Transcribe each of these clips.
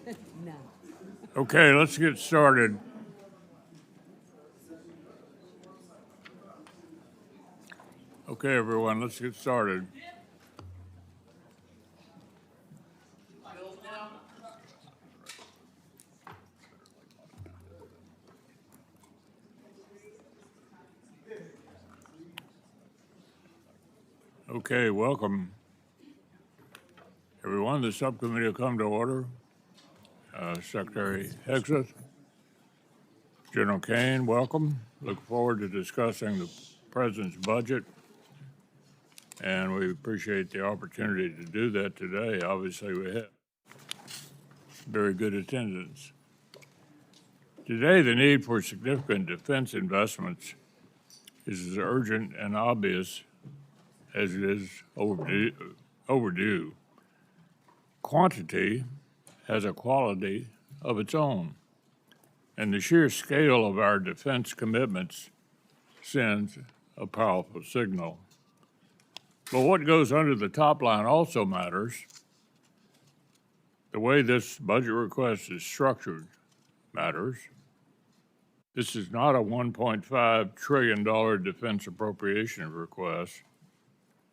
No. Okay, let's get started. Okay, everyone, let's get started. Okay, welcome. Everyone, the subcommittee will come to order. Secretary Hegseth, General Caine, welcome. Look forward to discussing the President's budget, and we appreciate the opportunity to do that today. Obviously, we have very good attendance. Today, the need for significant defense investments is as urgent and obvious as it is overdue. Quantity has a quality of its own, and the sheer scale of our defense commitments sends a powerful signal. But what goes under the top line also matters. The way this budget request is structured matters. This is not a $1.5 trillion defense appropriation request.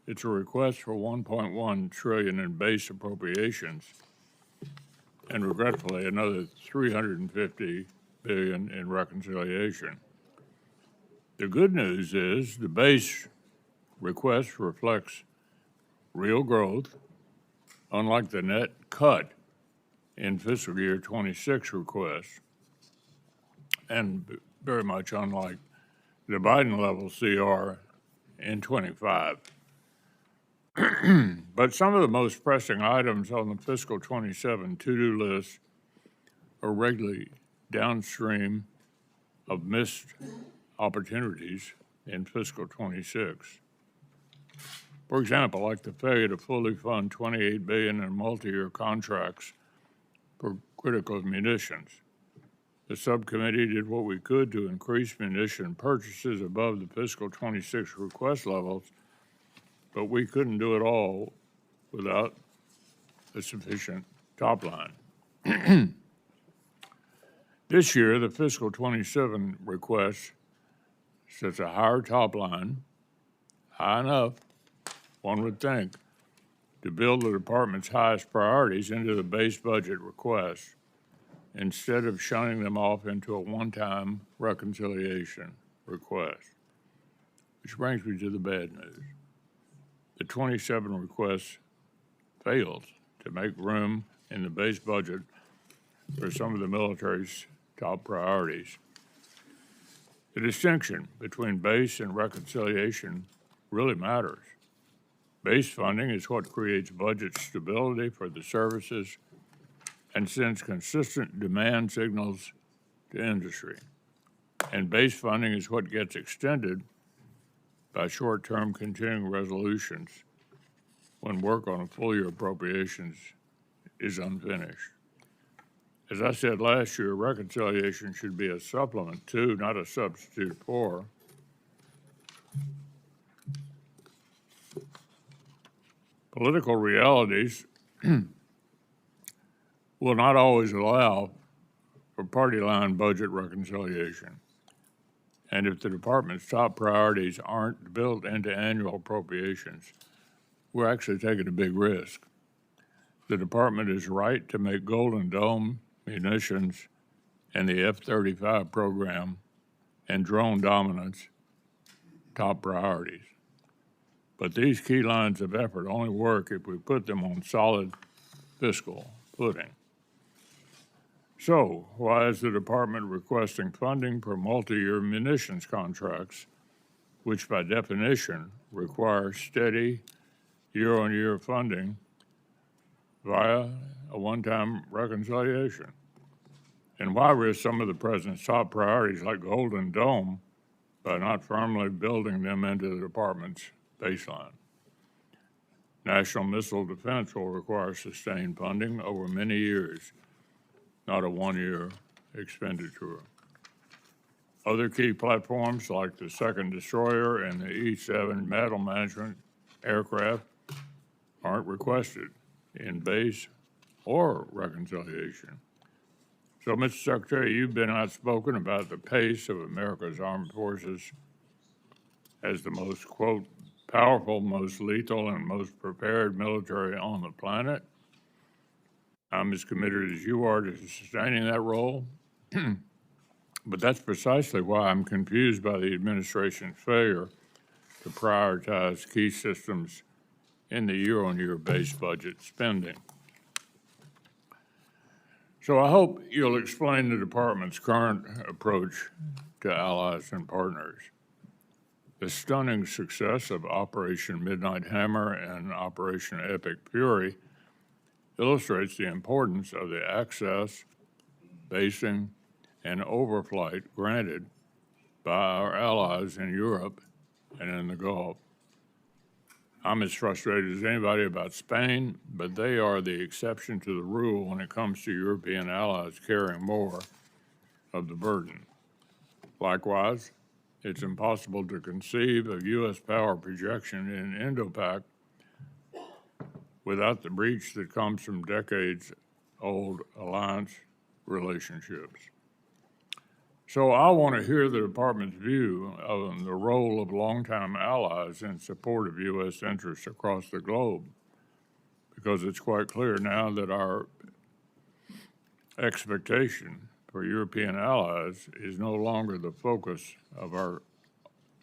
It's a request for $1.1 trillion in base appropriations, and regretfully, another $350 billion in reconciliation. The good news is the base request reflects real growth, unlike the net cut in fiscal year 26 request, and very much unlike the Biden level CR in 25. But some of the most pressing items on the fiscal 27 to-do list are regularly downstream of missed opportunities in fiscal 26. For example, like the failure to fully fund $28 billion in multi-year contracts for critical munitions. The subcommittee did what we could to increase munition purchases above the fiscal 26 request levels, but we couldn't do it all without a sufficient top line. This year, the fiscal 27 request sets a higher top line, high enough, one would think, to build the department's highest priorities into the base budget request, instead of shunning them off into a one-time reconciliation request. Which brings me to the bad news. The 27 request fails to make room in the base budget for some of the military's top priorities. The distinction between base and reconciliation really matters. Base funding is what creates budget stability for the services and sends consistent demand signals to industry. And base funding is what gets extended by short-term continuing resolutions when work on a full-year appropriations is unfinished. As I said last year, reconciliation should be a supplement to, not a substitute for, political realities will not always allow for party line budget reconciliation. And if the department's top priorities aren't built into annual appropriations, we're actually taking a big risk. The department is right to make Golden Dome, munitions, and the F-35 program and drone dominance top priorities. But these key lines of effort only work if we put them on solid fiscal footing. So, why is the department requesting funding for multi-year munitions contracts, which by definition require steady year-on-year funding via a one-time reconciliation? And why risk some of the president's top priorities like Golden Dome by not firmly building them into the department's baseline? National missile defense will require sustained funding over many years, not a one-year expenditure. Other key platforms like the second destroyer and the E-7 battle management aircraft aren't requested in base or reconciliation. So, Mr. Secretary, you've been outspoken about the pace of America's armed forces as the most, quote, powerful, most lethal, and most prepared military on the planet. I'm as committed as you are to sustaining that role. But that's precisely why I'm confused by the administration's failure to prioritize key systems in the year-on-year base budget spending. So I hope you'll explain the department's current approach to allies and partners. The stunning success of Operation Midnight Hammer and Operation Epic Fury illustrates the importance of the access, basing, and overflight granted by our allies in Europe and in the Gulf. I'm as frustrated as anybody about Spain, but they are the exception to the rule when it comes to European allies carrying more of the burden. Likewise, it's impossible to conceive of U.S. power projection in Indo-Pac without the breach that comes from decades-old alliance relationships. So I want to hear the department's view of the role of longtime allies in support of U.S. interests across the globe, because it's quite clear now that our expectation for European allies is no longer the focus of our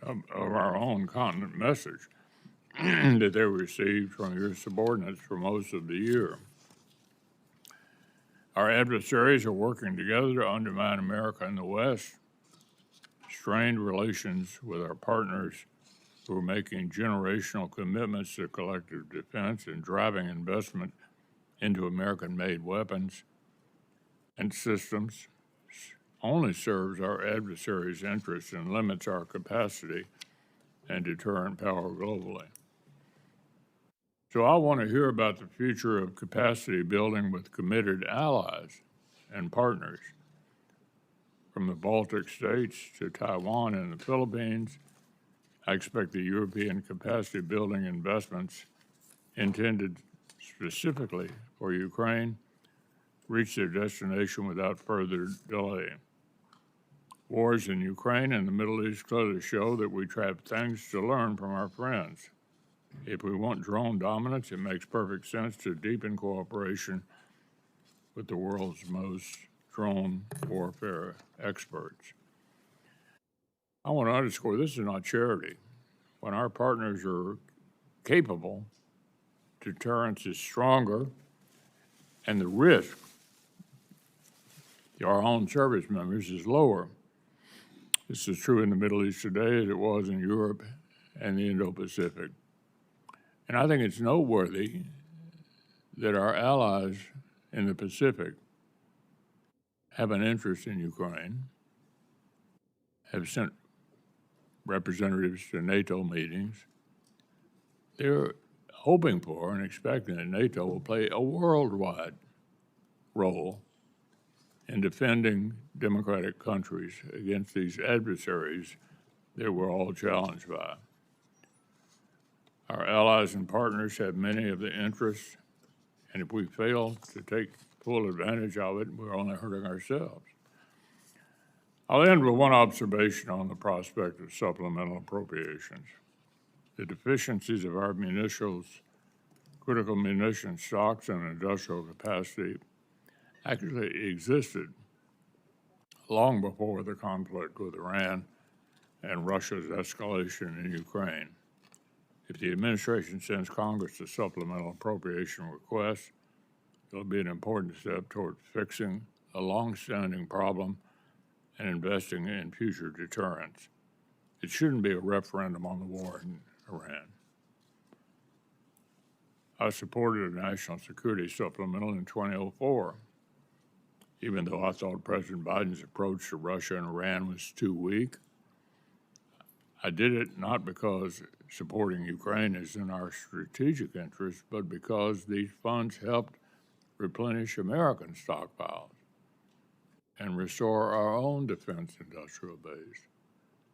own continent message that they received from your subordinates for most of the year. Our adversaries are working together to undermine America in the West, strained relations with our partners who are making generational commitments to collective defense and driving investment into American-made weapons and systems only serves our adversaries' interests and limits our capacity and deterrent power globally. So I want to hear about the future of capacity building with committed allies and partners. From the Baltic states to Taiwan and the Philippines, I expect the European capacity building investments intended specifically for Ukraine reach their destination without further delay. Wars in Ukraine and the Middle East clearly show that we have things to learn from our friends. If we want drone dominance, it makes perfect sense to deepen cooperation with the world's most drone warfare experts. I want to underscore this is not charity. When our partners are capable, deterrence is stronger, and the risk to our own service members is lower. This is true in the Middle East today as it was in Europe and the Indo-Pacific. And I think it's noteworthy that our allies in the Pacific have an interest in Ukraine, have sent representatives to NATO meetings. They're hoping for and expecting that NATO will play a worldwide role in defending democratic countries against these adversaries that we're all challenged by. Our allies and partners have many of the interests, and if we fail to take full advantage of it, we're only hurting ourselves. I'll end with one observation on the prospect of supplemental appropriations. The deficiencies of our critical munitions stocks and industrial capacity actually existed long before the conflict with Iran and Russia's escalation in Ukraine. If the administration sends Congress a supplemental appropriation request, it'll be an important step toward fixing a long-standing problem and investing in future deterrence. It shouldn't be a referendum on the war in Iran. I supported a national security supplemental in 2004, even though I thought President Biden's approach to Russia and Iran was too weak. I did it not because supporting Ukraine is in our strategic interest, but because these funds helped replenish American stockpiles and restore our own defense industrial base.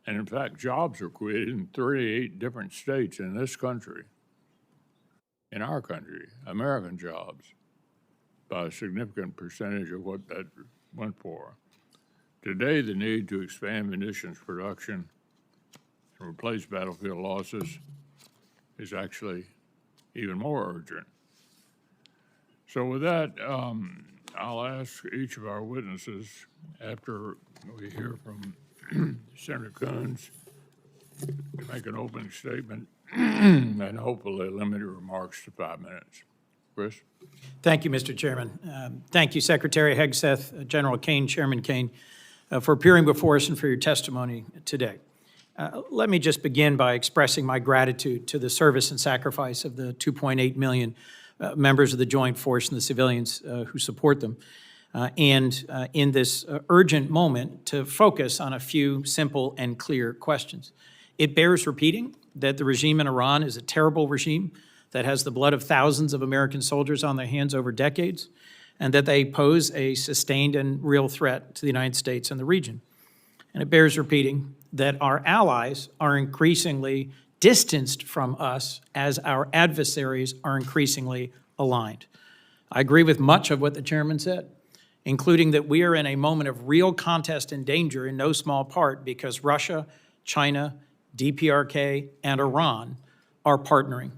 And in fact, jobs were created in 38 different states in this country, in our country, American jobs. by a significant percentage of what that went for. Today, the need to expand munitions production and replace battlefield losses is actually even more urgent. So with that, I'll ask each of our witnesses, after we hear from Senator Coons, to make an opening statement and hopefully limit your remarks to 5 minutes. Chris? Thank you, Mr. Chairman. Thank you, Secretary Hegseth, General Caine, Chairman Caine, for appearing before us and for your testimony today. Let me just begin by expressing my gratitude to the service and sacrifice of the 2.8 million members of the Joint Force and the civilians who support them. And in this urgent moment, to focus on a few simple and clear questions. It bears repeating that the regime in Iran is a terrible regime that has the blood of thousands of American soldiers on their hands over decades, and that they pose a sustained and real threat to the United States and the region. And it bears repeating that our allies are increasingly distanced from us as our adversaries are increasingly aligned. I agree with much of what the chairman said, including that we are in a moment of real contest and danger in no small part because Russia, China, DPRK, and Iran are partnering.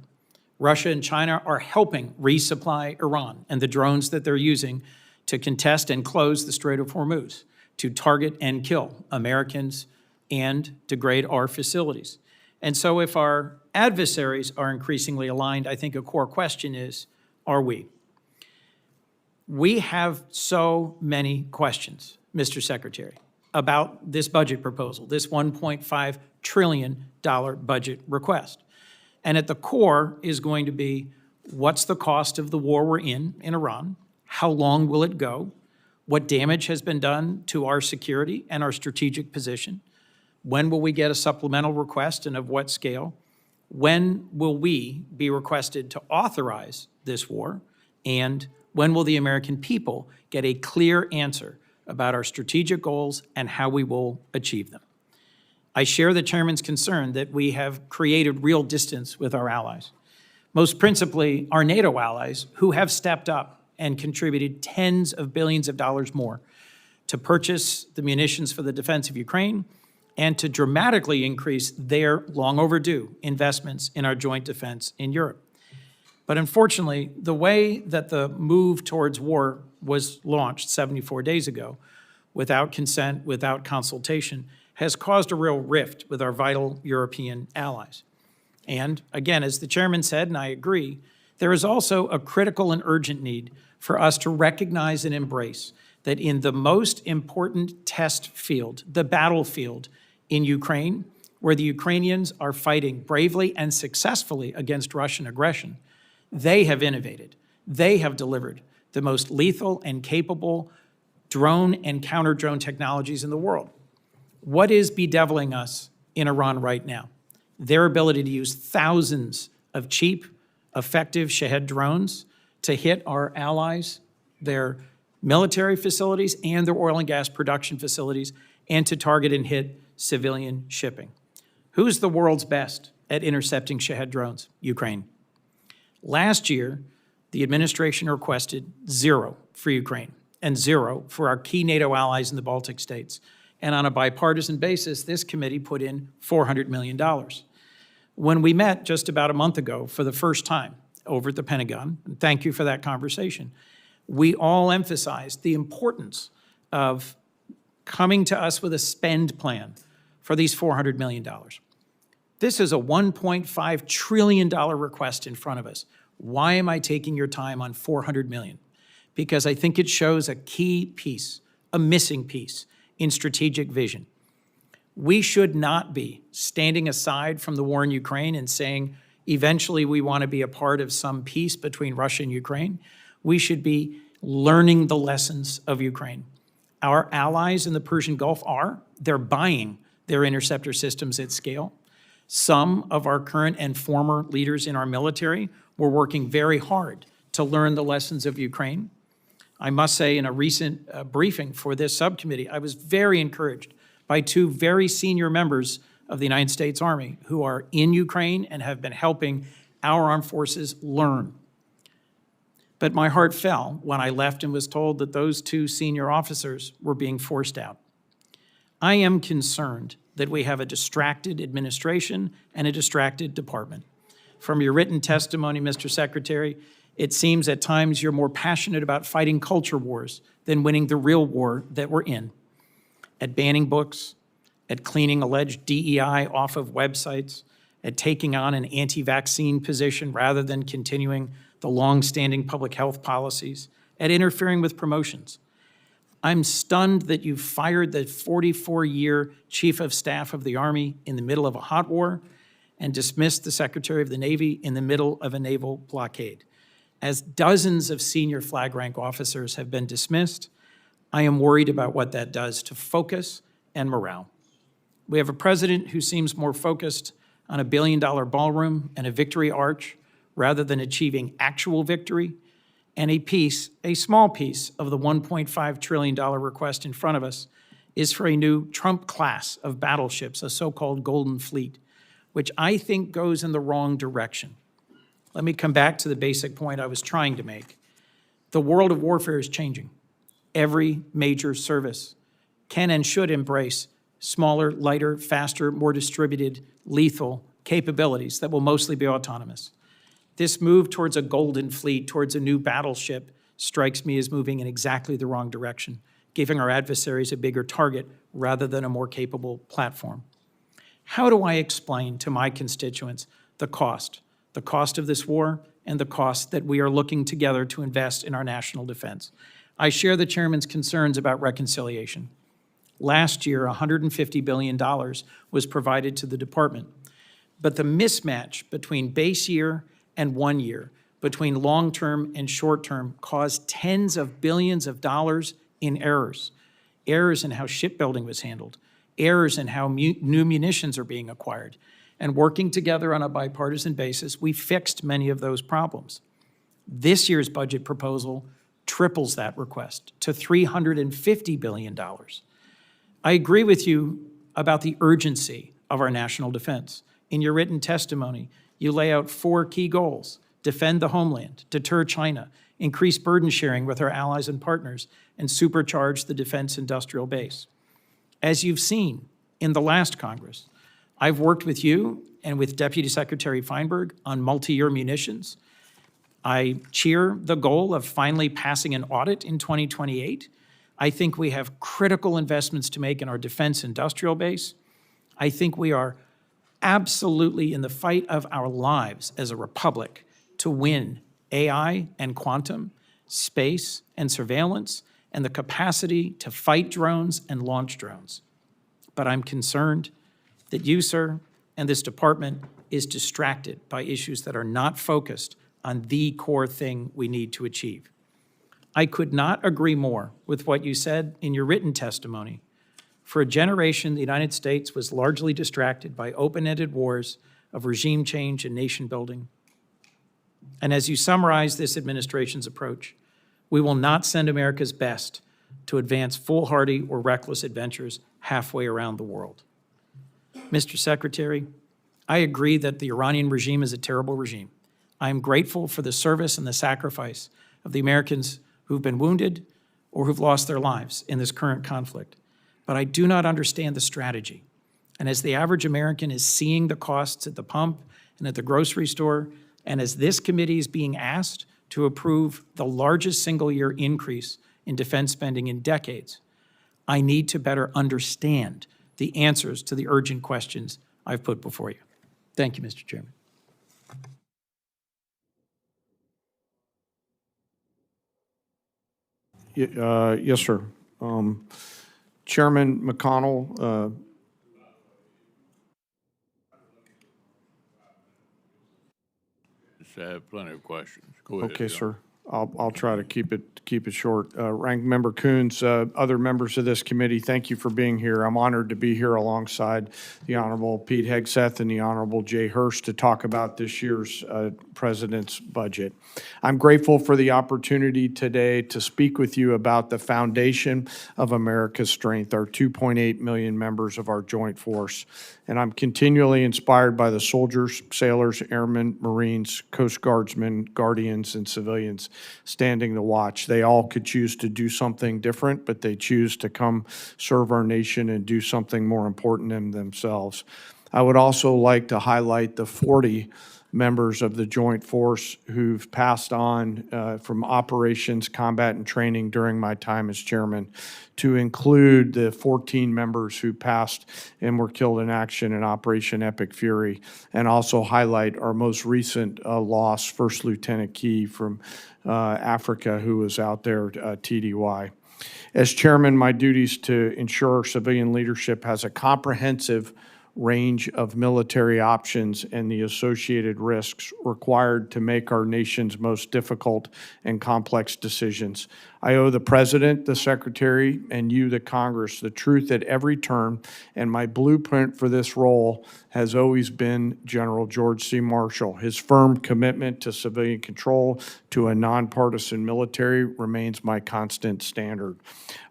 Russia and China are helping resupply Iran and the drones that they're using to contest and close the Strait of Hormuz, to target and kill Americans and degrade our facilities. And so if our adversaries are increasingly aligned, I think a core question is, are we? We have so many questions, Mr. Secretary, about this budget proposal, this $1.5 trillion budget request. And at the core is going to be, what's the cost of the war we're in Iran? How long will it go? What damage has been done to our security and our strategic position? When will we get a supplemental request and of what scale? When will we be requested to authorize this war? And when will the American people get a clear answer about our strategic goals and how we will achieve them? I share the chairman's concern that we have created real distance with our allies, most principally our NATO allies, who have stepped up and contributed tens of billions of dollars more to purchase the munitions for the defense of Ukraine and to dramatically increase their long overdue investments in our joint defense in Europe. But unfortunately, the way that the move towards war was launched 74 days ago, without consent, without consultation, has caused a real rift with our vital European allies. And again, as the chairman said, and I agree, there is also a critical and urgent need for us to recognize and embrace that in the most important test field, the battlefield in Ukraine, where the Ukrainians are fighting bravely and successfully against Russian aggression, they have innovated. They have delivered the most lethal and capable drone and counter-drone technologies in the world. What is bedeviling us in Iran right now? Their ability to use thousands of cheap, effective Shahed drones to hit our allies, their military facilities, and their oil and gas production facilities, and to target and hit civilian shipping. Who's the world's best at intercepting Shahed drones? Ukraine. Last year, the administration requested 0 for Ukraine and 0 for our key NATO allies in the Baltic states. And on a bipartisan basis, this committee put in $400 million. When we met just about a month ago for the first time over at the Pentagon, and thank you for that conversation, we all emphasized the importance of coming to us with a spend plan for these $400 million. This is a $1.5 trillion request in front of us. Why am I taking your time on $400 million? Because I think it shows a key piece, a missing piece in strategic vision. We should not be standing aside from the war in Ukraine and saying, eventually we want to be a part of some peace between Russia and Ukraine. We should be learning the lessons of Ukraine. Our allies in the Persian Gulf they're buying their interceptor systems at scale. Some of our current and former leaders in our military were working very hard to learn the lessons of Ukraine. I must say, in a recent briefing for this subcommittee, I was very encouraged by 2 very senior members of the United States Army who are in Ukraine and have been helping our armed forces learn. But my heart fell when I left and was told that those two senior officers were being forced out. I am concerned that we have a distracted administration and a distracted department. From your written testimony, Mr. Secretary, it seems at times you're more passionate about fighting culture wars than winning the real war that we're in. At banning books, at cleaning alleged DEI off of websites, at taking on an anti-vaccine position rather than continuing the long-standing public health policies, at interfering with promotions. I'm stunned that you fired the 44-year Chief of Staff of the Army in the middle of a hot war and dismissed the Secretary of the Navy in the middle of a naval blockade. As dozens of senior flag rank officers have been dismissed, I am worried about what that does to focus and morale. We have a president who seems more focused on a billion-dollar ballroom and a victory arch rather than achieving actual victory, and a small piece of the $1.5 trillion request in front of us is for a new Trump class of battleships, a so-called Golden Fleet, which I think goes in the wrong direction. Let me come back to the basic point I was trying to make. The world of warfare is changing. Every major service can and should embrace smaller, lighter, faster, more distributed, lethal capabilities that will mostly be autonomous. This move towards a Golden Fleet, towards a new battleship, strikes me as moving in exactly the wrong direction, giving our adversaries a bigger target rather than a more capable platform. How do I explain to my constituents the cost of this war and the cost that we are looking together to invest in our national defense? I share the chairman's concerns about reconciliation. Last year, $150 billion was provided to the department, but the mismatch between base year and 1 year, between long-term and short-term, caused tens of billions of dollars in errors. Errors in how shipbuilding was handled, errors in how new munitions are being acquired. And working together on a bipartisan basis, we fixed many of those problems. This year's budget proposal triples that request to $350 billion. I agree with you about the urgency of our national defense. In your written testimony, you lay out 4 key goals: defend the homeland, deter China, increase burden sharing with our allies and partners, and supercharge the defense industrial base. As you've seen in the last Congress, I've worked with you and with Deputy Secretary Feinberg on multi-year munitions. I cheer the goal of finally passing an audit in 2028. I think we have critical investments to make in our defense industrial base. I think we are absolutely in the fight of our lives as a republic to win AI and quantum, space and surveillance, and the capacity to fight drones and launch drones. But I'm concerned that you, sir, and this department is distracted by issues that are not focused on the core thing we need to achieve. I could not agree more with what you said in your written testimony. For a generation, the United States was largely distracted by open-ended wars of regime change and nation building. And as you summarize this administration's approach, we will not send America's best to advance foolhardy or reckless adventures halfway around the world. Mr. Secretary, I agree that the Iranian regime is a terrible regime. I am grateful for the service and the sacrifice of the Americans who've been wounded or who've lost their lives in this current conflict. But I do not understand the strategy. And as the average American is seeing the costs at the pump and at the grocery store, and as this committee is being asked to approve the largest single-year increase in defense spending in decades, I need to better understand the answers to the urgent questions I've put before you. Thank you, Mr. Chairman. Yes, sir. Chairman McConnell, I have plenty of questions. Go ahead. okay, John. sir. I'll try to keep it short. Ranking Member Coons, other members of this committee, thank you for being here. I'm honored to be here alongside the Honorable Pete Hegseth and the Honorable Jay Hurst to talk about this year's President's budget. I'm grateful for the opportunity today to speak with you about the foundation of America's strength, our 2.8 million members of our joint force. And I'm continually inspired by the soldiers, sailors, airmen, Marines, Coast Guardsmen, Guardians, and civilians standing the watch. They all could choose to do something different, but they choose to come serve our nation and do something more important than themselves. I would also like to highlight the 40 members of the Joint Force who've passed on from operations, combat, and training during my time as chairman, to include the 14 members who passed and were killed in action in Operation Epic Fury, and also highlight our most recent loss, First Lieutenant Key from Africa, who was out there, TDY. As chairman, my duties to ensure civilian leadership has a comprehensive range of military options and the associated risks required to make our nation's most difficult and complex decisions. I owe the President, the Secretary, and you, the Congress, the truth at every turn, and my blueprint for this role has always been General George C. Marshall. His firm commitment to civilian control, to a nonpartisan military, remains my constant standard.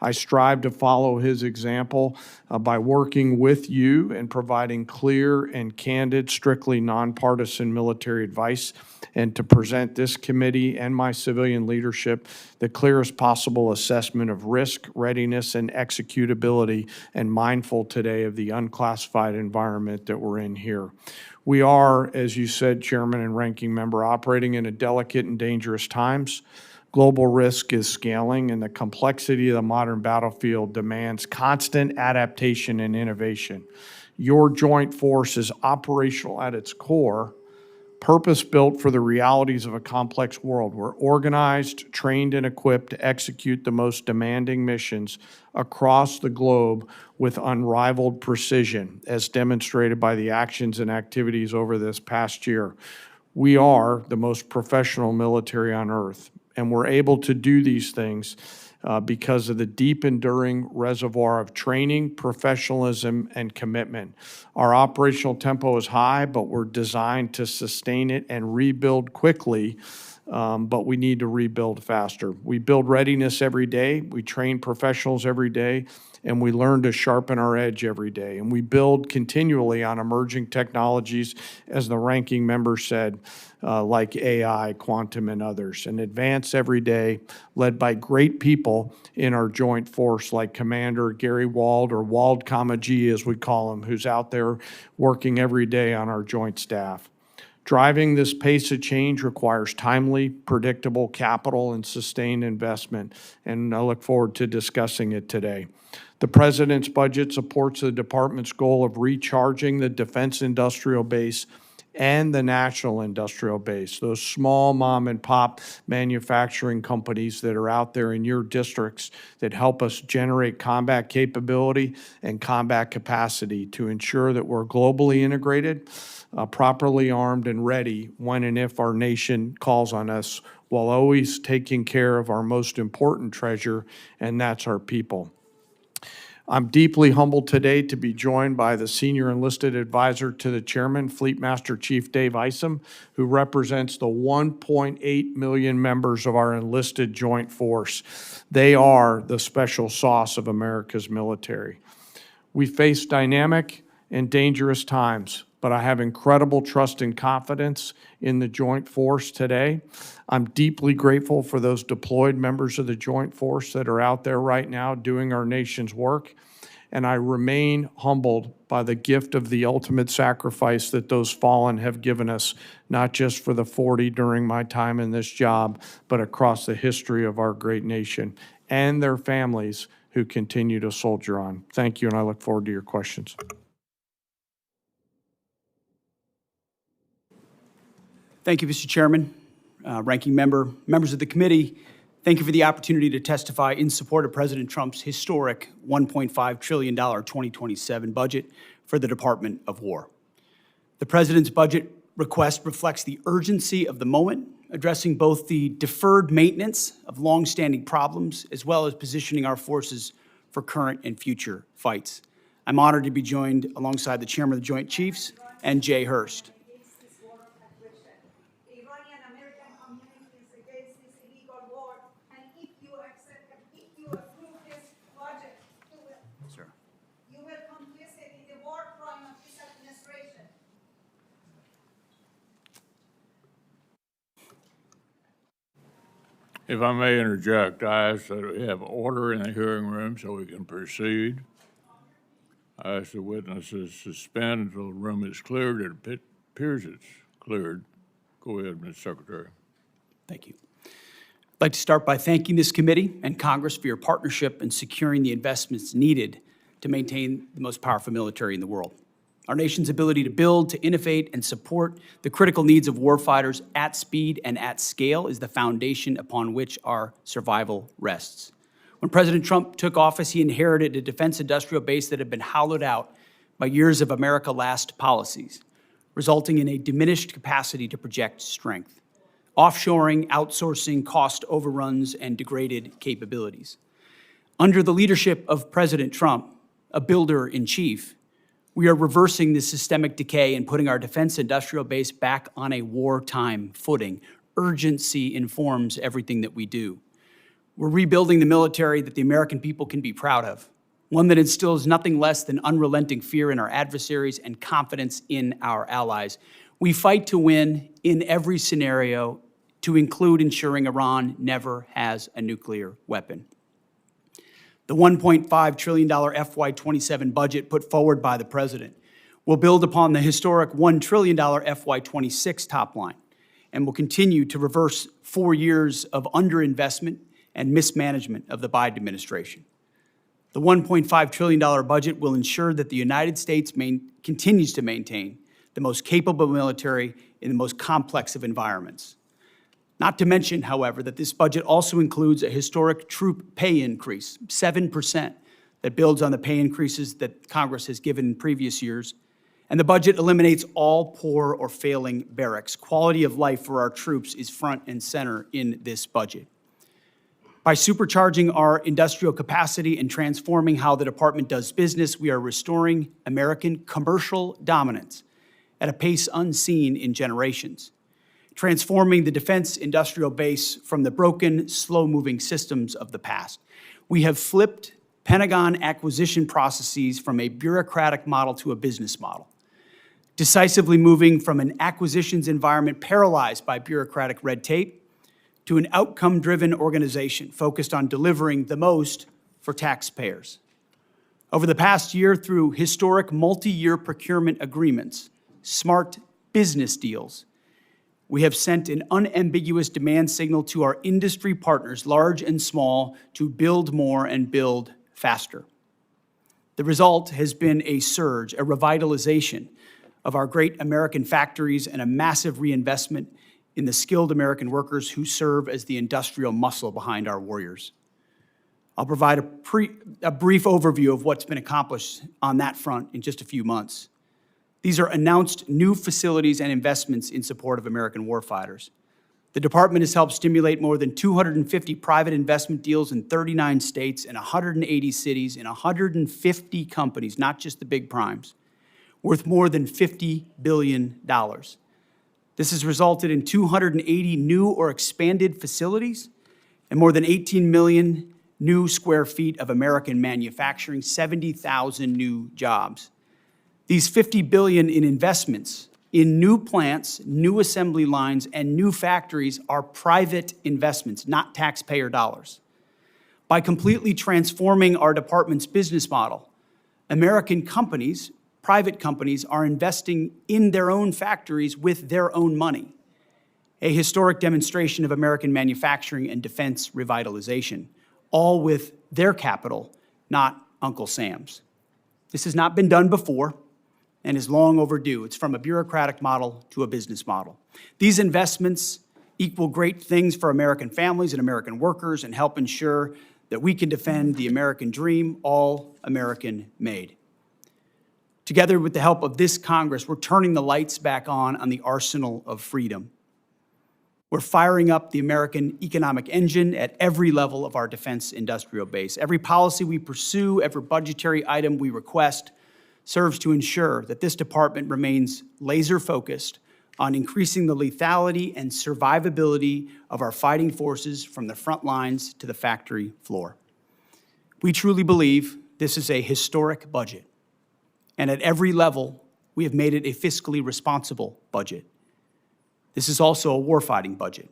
I strive to follow his example by working with you and providing clear and candid, strictly nonpartisan military advice, and to present this committee and my civilian leadership the clearest possible assessment of risk, readiness, and executability, and mindful today of the unclassified environment that we're in here. We are, as you said, Chairman and Ranking Member, operating in a delicate and dangerous times. Global risk is scaling, and the complexity of the modern battlefield demands constant adaptation and innovation. Your joint force is operational at its core, purpose-built for the realities of a complex world. We're organized, trained, and equipped to execute the most demanding missions across the globe with unrivaled precision, as demonstrated by the actions and activities over this past year. We are the most professional military on earth, and we're able to do these things because of the deep, enduring reservoir of training, professionalism, and commitment. Our operational tempo is high, but we're designed to sustain it and rebuild quickly, but we need to rebuild faster. We build readiness every day, we train professionals every day, and we learn to sharpen our edge every day. And we build continually on emerging technologies, as the ranking member said, like AI, quantum, and others, and advance every day, led by great people in our joint force, like Commander Gary Wald, or Wald, G, as we call him, who's out there working every day on our joint staff. Driving this pace of change requires timely, predictable capital and sustained investment, and I look forward to discussing it today. The President's budget supports the Department's goal of recharging the defense industrial base and the national industrial base, those small mom and pop manufacturing companies that are out there in your districts that help us generate combat capability and combat capacity to ensure that we're globally integrated, properly armed, and ready when and if our nation calls on us, while always taking care of our most important treasure, and that's our people. I'm deeply humbled today to be joined by the Senior Enlisted Advisor to the Chairman, Fleet Master Chief Dave Isom, who represents the 1.8 million members of our enlisted joint force. They are the special sauce of America's military. We face dynamic and dangerous times, but I have incredible trust and confidence in the Joint Force today. I'm deeply grateful for those deployed members of the Joint Force that are out there right now doing our nation's work, and I remain humbled by the gift of the ultimate sacrifice that those fallen have given us, not just for the 40 during my time in this job, but across the history of our great nation, and their families who continue to soldier on. Thank you, and I look forward to your questions. Thank you, Mr. Chairman, Ranking Member, members of the committee. Thank you for the opportunity to testify in support of President Trump's historic $1.5 trillion 2027 budget for the Department of War. The President's budget request reflects the urgency of the moment, addressing both the deferred maintenance of longstanding problems as well as positioning our forces for current and future fights. I'm honored to be joined alongside the Chairman of the Joint Chiefs and Jay Hurst. If I may interject, I ask that we have order in the hearing room so we can proceed. I ask the witnesses suspend until the room is cleared. It appears it's cleared. Go ahead, Ms. Secretary. Thank you. I'd like to start by thanking this committee and Congress for your partnership in securing the investments needed to maintain the most powerful military in the world. Our nation's ability to build, to innovate, and support the critical needs of warfighters at speed and at scale is the foundation upon which our survival rests. When President Trump took office, he inherited a defense industrial base that had been hollowed out by years of America Last policies, resulting in a diminished capacity to project strength, offshoring, outsourcing, cost overruns, and degraded capabilities. Under the leadership of President Trump, a builder-in-chief, we are reversing this systemic decay and putting our defense industrial base back on a wartime footing. Urgency informs everything that we do. We're rebuilding the military that the American people can be proud of, one that instills nothing less than unrelenting fear in our adversaries and confidence in our allies. We fight to win in every scenario, to include ensuring Iran never has a nuclear weapon. The $1.5 trillion FY27 budget put forward by the President will build upon the historic $1 trillion FY26 top line and will continue to reverse 4 years of underinvestment and mismanagement of the Biden administration. The $1.5 trillion budget will ensure that the United States continues to maintain the most capable military in the most complex of environments. Not to mention, however, that this budget also includes a historic troop pay increase, 7%, that builds on the pay increases that Congress has given in previous years. And the budget eliminates all poor or failing barracks. Quality of life for our troops is front and center in this budget. By supercharging our industrial capacity and transforming how the department does business, we are restoring American commercial dominance at a pace unseen in generations, transforming the defense industrial base from the broken, slow-moving systems of the past. We have flipped Pentagon acquisition processes from a bureaucratic model to a business model, decisively moving from an acquisitions environment paralyzed by bureaucratic red tape to an outcome-driven organization focused on delivering the most for taxpayers. Over the past year, through historic multi-year procurement agreements, smart business deals, we have sent an unambiguous demand signal to our industry partners, large and small, to build more and build faster. The result has been a surge, a revitalization of our great American factories and a massive reinvestment in the skilled American workers who serve as the industrial muscle behind our warriors. I'll provide a brief overview of what's been accomplished on that front in just a few months. These are announced new facilities and investments in support of American warfighters. The department has helped stimulate more than 250 private investment deals in 39 states and 180 cities in 150 companies, not just the big primes, worth more than $50 billion. This has resulted in 280 new or expanded facilities and more than 18 million new square feet of American manufacturing, 70,000 new jobs. These $50 billion in investments in new plants, new assembly lines, and new factories are private investments, not taxpayer dollars. By completely transforming our department's business model, American companies, private companies, are investing in their own factories with their own money, a historic demonstration of American manufacturing and defense revitalization, all with their capital, not Uncle Sam's. This has not been done before and is long overdue. It's from a bureaucratic model to a business model. These investments equal great things for American families and American workers and help ensure that we can defend the American dream, all American made. Together with the help of this Congress, we're turning the lights back on the arsenal of freedom. We're firing up the American economic engine at every level of our defense industrial base. Every policy we pursue, every budgetary item we request serves to ensure that this department remains laser-focused on increasing the lethality and survivability of our fighting forces from the front lines to the factory floor. We truly believe this is a historic budget, and at every level, we have made it a fiscally responsible budget. This is also a warfighting budget.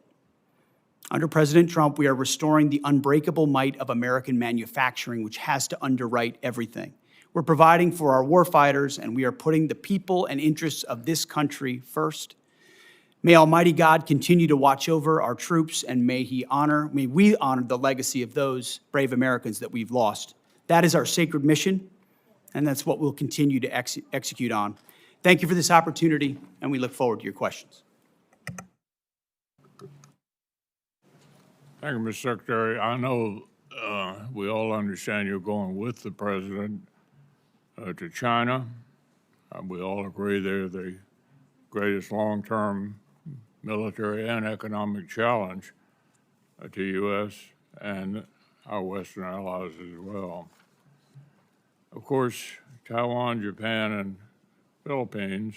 Under President Trump, we are restoring the unbreakable might of American manufacturing, which has to underwrite everything. We're providing for our warfighters, and we are putting the people and interests of this country first. May Almighty God continue to watch over our troops, and may we honor the legacy of those brave Americans that we've lost. That is our sacred mission, and that's what we'll continue to execute on. Thank you for this opportunity, and we look forward to your questions. Thank you, Mr. Secretary. I know we all understand you're going with the president to China. We all agree they're the greatest long-term military and economic challenge to U.S. and our Western allies as well. Of course, Taiwan, Japan, and Philippines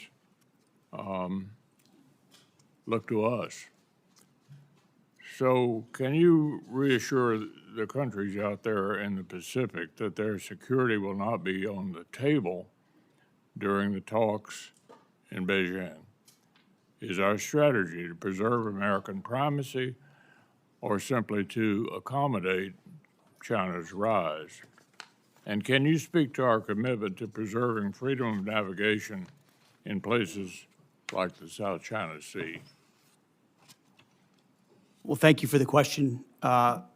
look to us. So can you reassure the countries out there in the Pacific that their security will not be on the table during the talks in Beijing? Is our strategy to preserve American primacy or simply to accommodate China's rise? And can you speak to our commitment to preserving freedom of navigation in places like the South China Sea? Well, thank you for the question,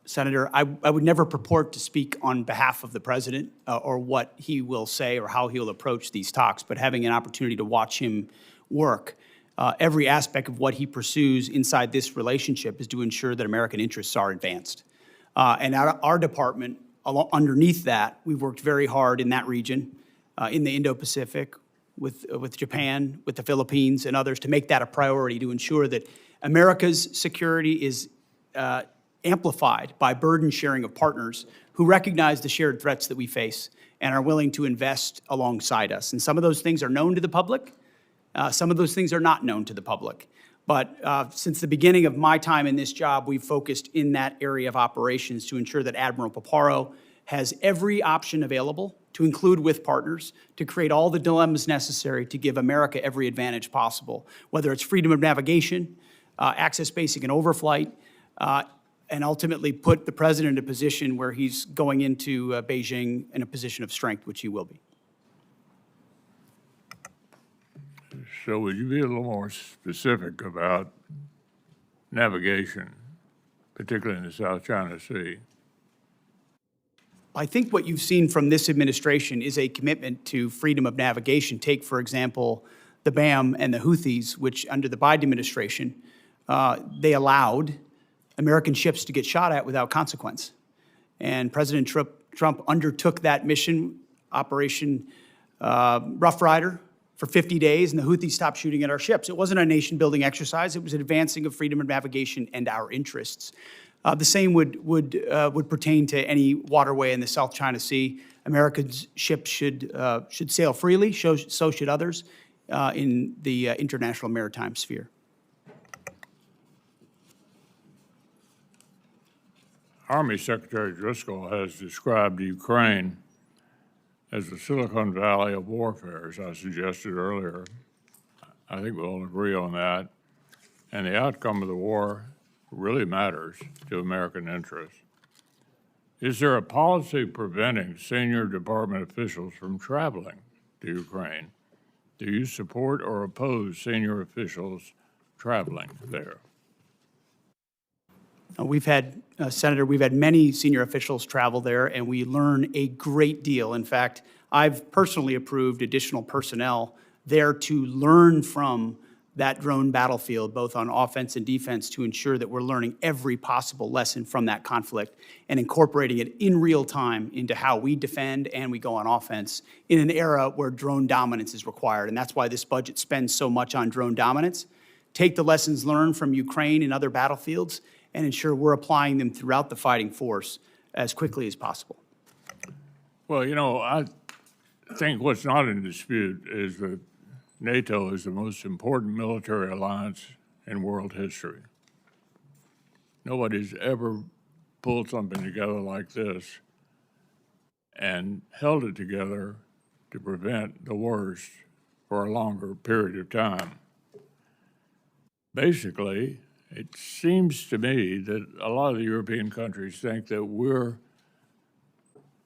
Senator. I would never purport to speak on behalf of the president or what he will say or how he'll approach these talks, but having an opportunity to watch him work, every aspect of what he pursues inside this relationship is to ensure that American interests are advanced. And our department, underneath that, we've worked very hard in that region, in the Indo-Pacific, with Japan, with the Philippines, and others, to make that a priority to ensure that America's security is amplified by burden sharing of partners who recognize the shared threats that we face and are willing to invest alongside us. And some of those things are known to the public. Some of those things are not known to the public. But since the beginning of my time in this job, we've focused in that area of operations to ensure that Admiral Paparo has every option available to include with partners to create all the dilemmas necessary to give America every advantage possible, whether it's freedom of navigation, access basic and overflight, and ultimately put the president in a position where he's going into Beijing in a position of strength, which he will be. So would you be a little more specific about navigation, particularly in the South China Sea? I think what you've seen from this administration is a commitment to freedom of navigation. Take, for example, the BAM and the Houthis, which under the Biden administration, they allowed American ships to get shot at without consequence. And President Trump undertook that mission, Operation Rough Rider, for 50 days, and the Houthis stopped shooting at our ships. It wasn't a nation-building exercise. It was an advancing of freedom of navigation and our interests. The same would pertain to any waterway in the South China Sea. American ships should sail freely, so should others in the international maritime sphere. Army Secretary Driscoll has described Ukraine as the Silicon Valley of warfare, as I suggested earlier. I think we all agree on that. And the outcome of the war really matters to American interests. Is there a policy preventing senior department officials from traveling to Ukraine? Do you support or oppose senior officials traveling there? We've had, Senator, we've had many senior officials travel there, and we learn a great deal. In fact, I've personally approved additional personnel there to learn from that drone battlefield, both on offense and defense, to ensure that we're learning every possible lesson from that conflict and incorporating it in real time into how we defend and we go on offense in an era where drone dominance is required. And that's why this budget spends so much on drone dominance. Take the lessons learned from Ukraine and other battlefields and ensure we're applying them throughout the fighting force as quickly as possible. Well, you know, I think what's not in dispute is that NATO is the most important military alliance in world history. Nobody's ever pulled something together like this and held it together to prevent the worst for a longer period of time. Basically, it seems to me that a lot of the European countries think that we're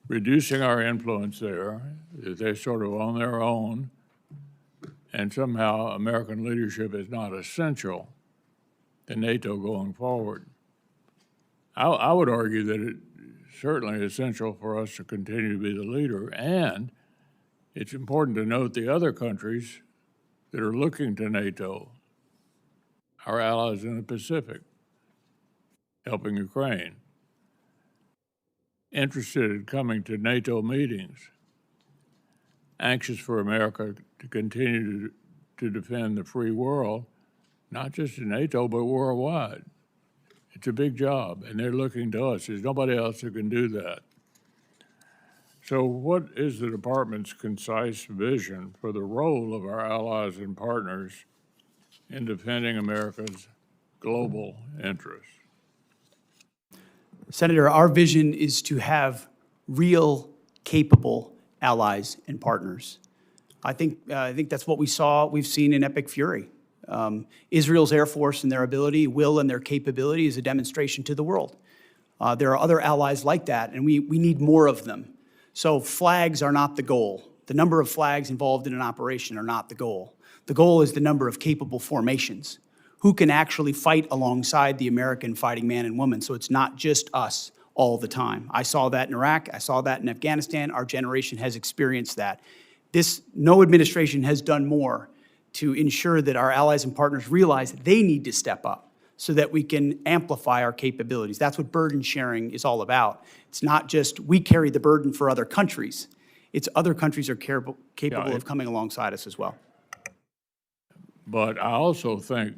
reducing our influence there, that they're sort of on their own, and somehow American leadership is not essential to NATO going forward. I would argue that it's certainly essential for us to continue to be the leader, and it's important to note the other countries that are looking to NATO, our allies in the Pacific, helping Ukraine, interested in coming to NATO meetings, anxious for America to continue to defend the free world, not just in NATO, but worldwide. It's a big job, and they're looking to us. There's nobody else who can do that. So what is the department's concise vision for the role of our allies and partners in defending America's global interests? Senator, our vision is to have real, capable allies and partners. I think that's what we've seen in Epic Fury. Israel's Air Force and their ability, will, and their capability is a demonstration to the world. There are other allies like that, and we need more of them. So flags are not the goal. The number of flags involved in an operation are not the goal. The goal is the number of capable formations who can actually fight alongside the American fighting man and woman. So it's not just us all the time. I saw that in Iraq. I saw that in Afghanistan. Our generation has experienced that. No administration has done more to ensure that our allies and partners realize that they need to step up so that we can amplify our capabilities. That's what burden sharing is all about. It's not just we carry the burden for other countries. It's other countries are capable of coming alongside us as well. But I also think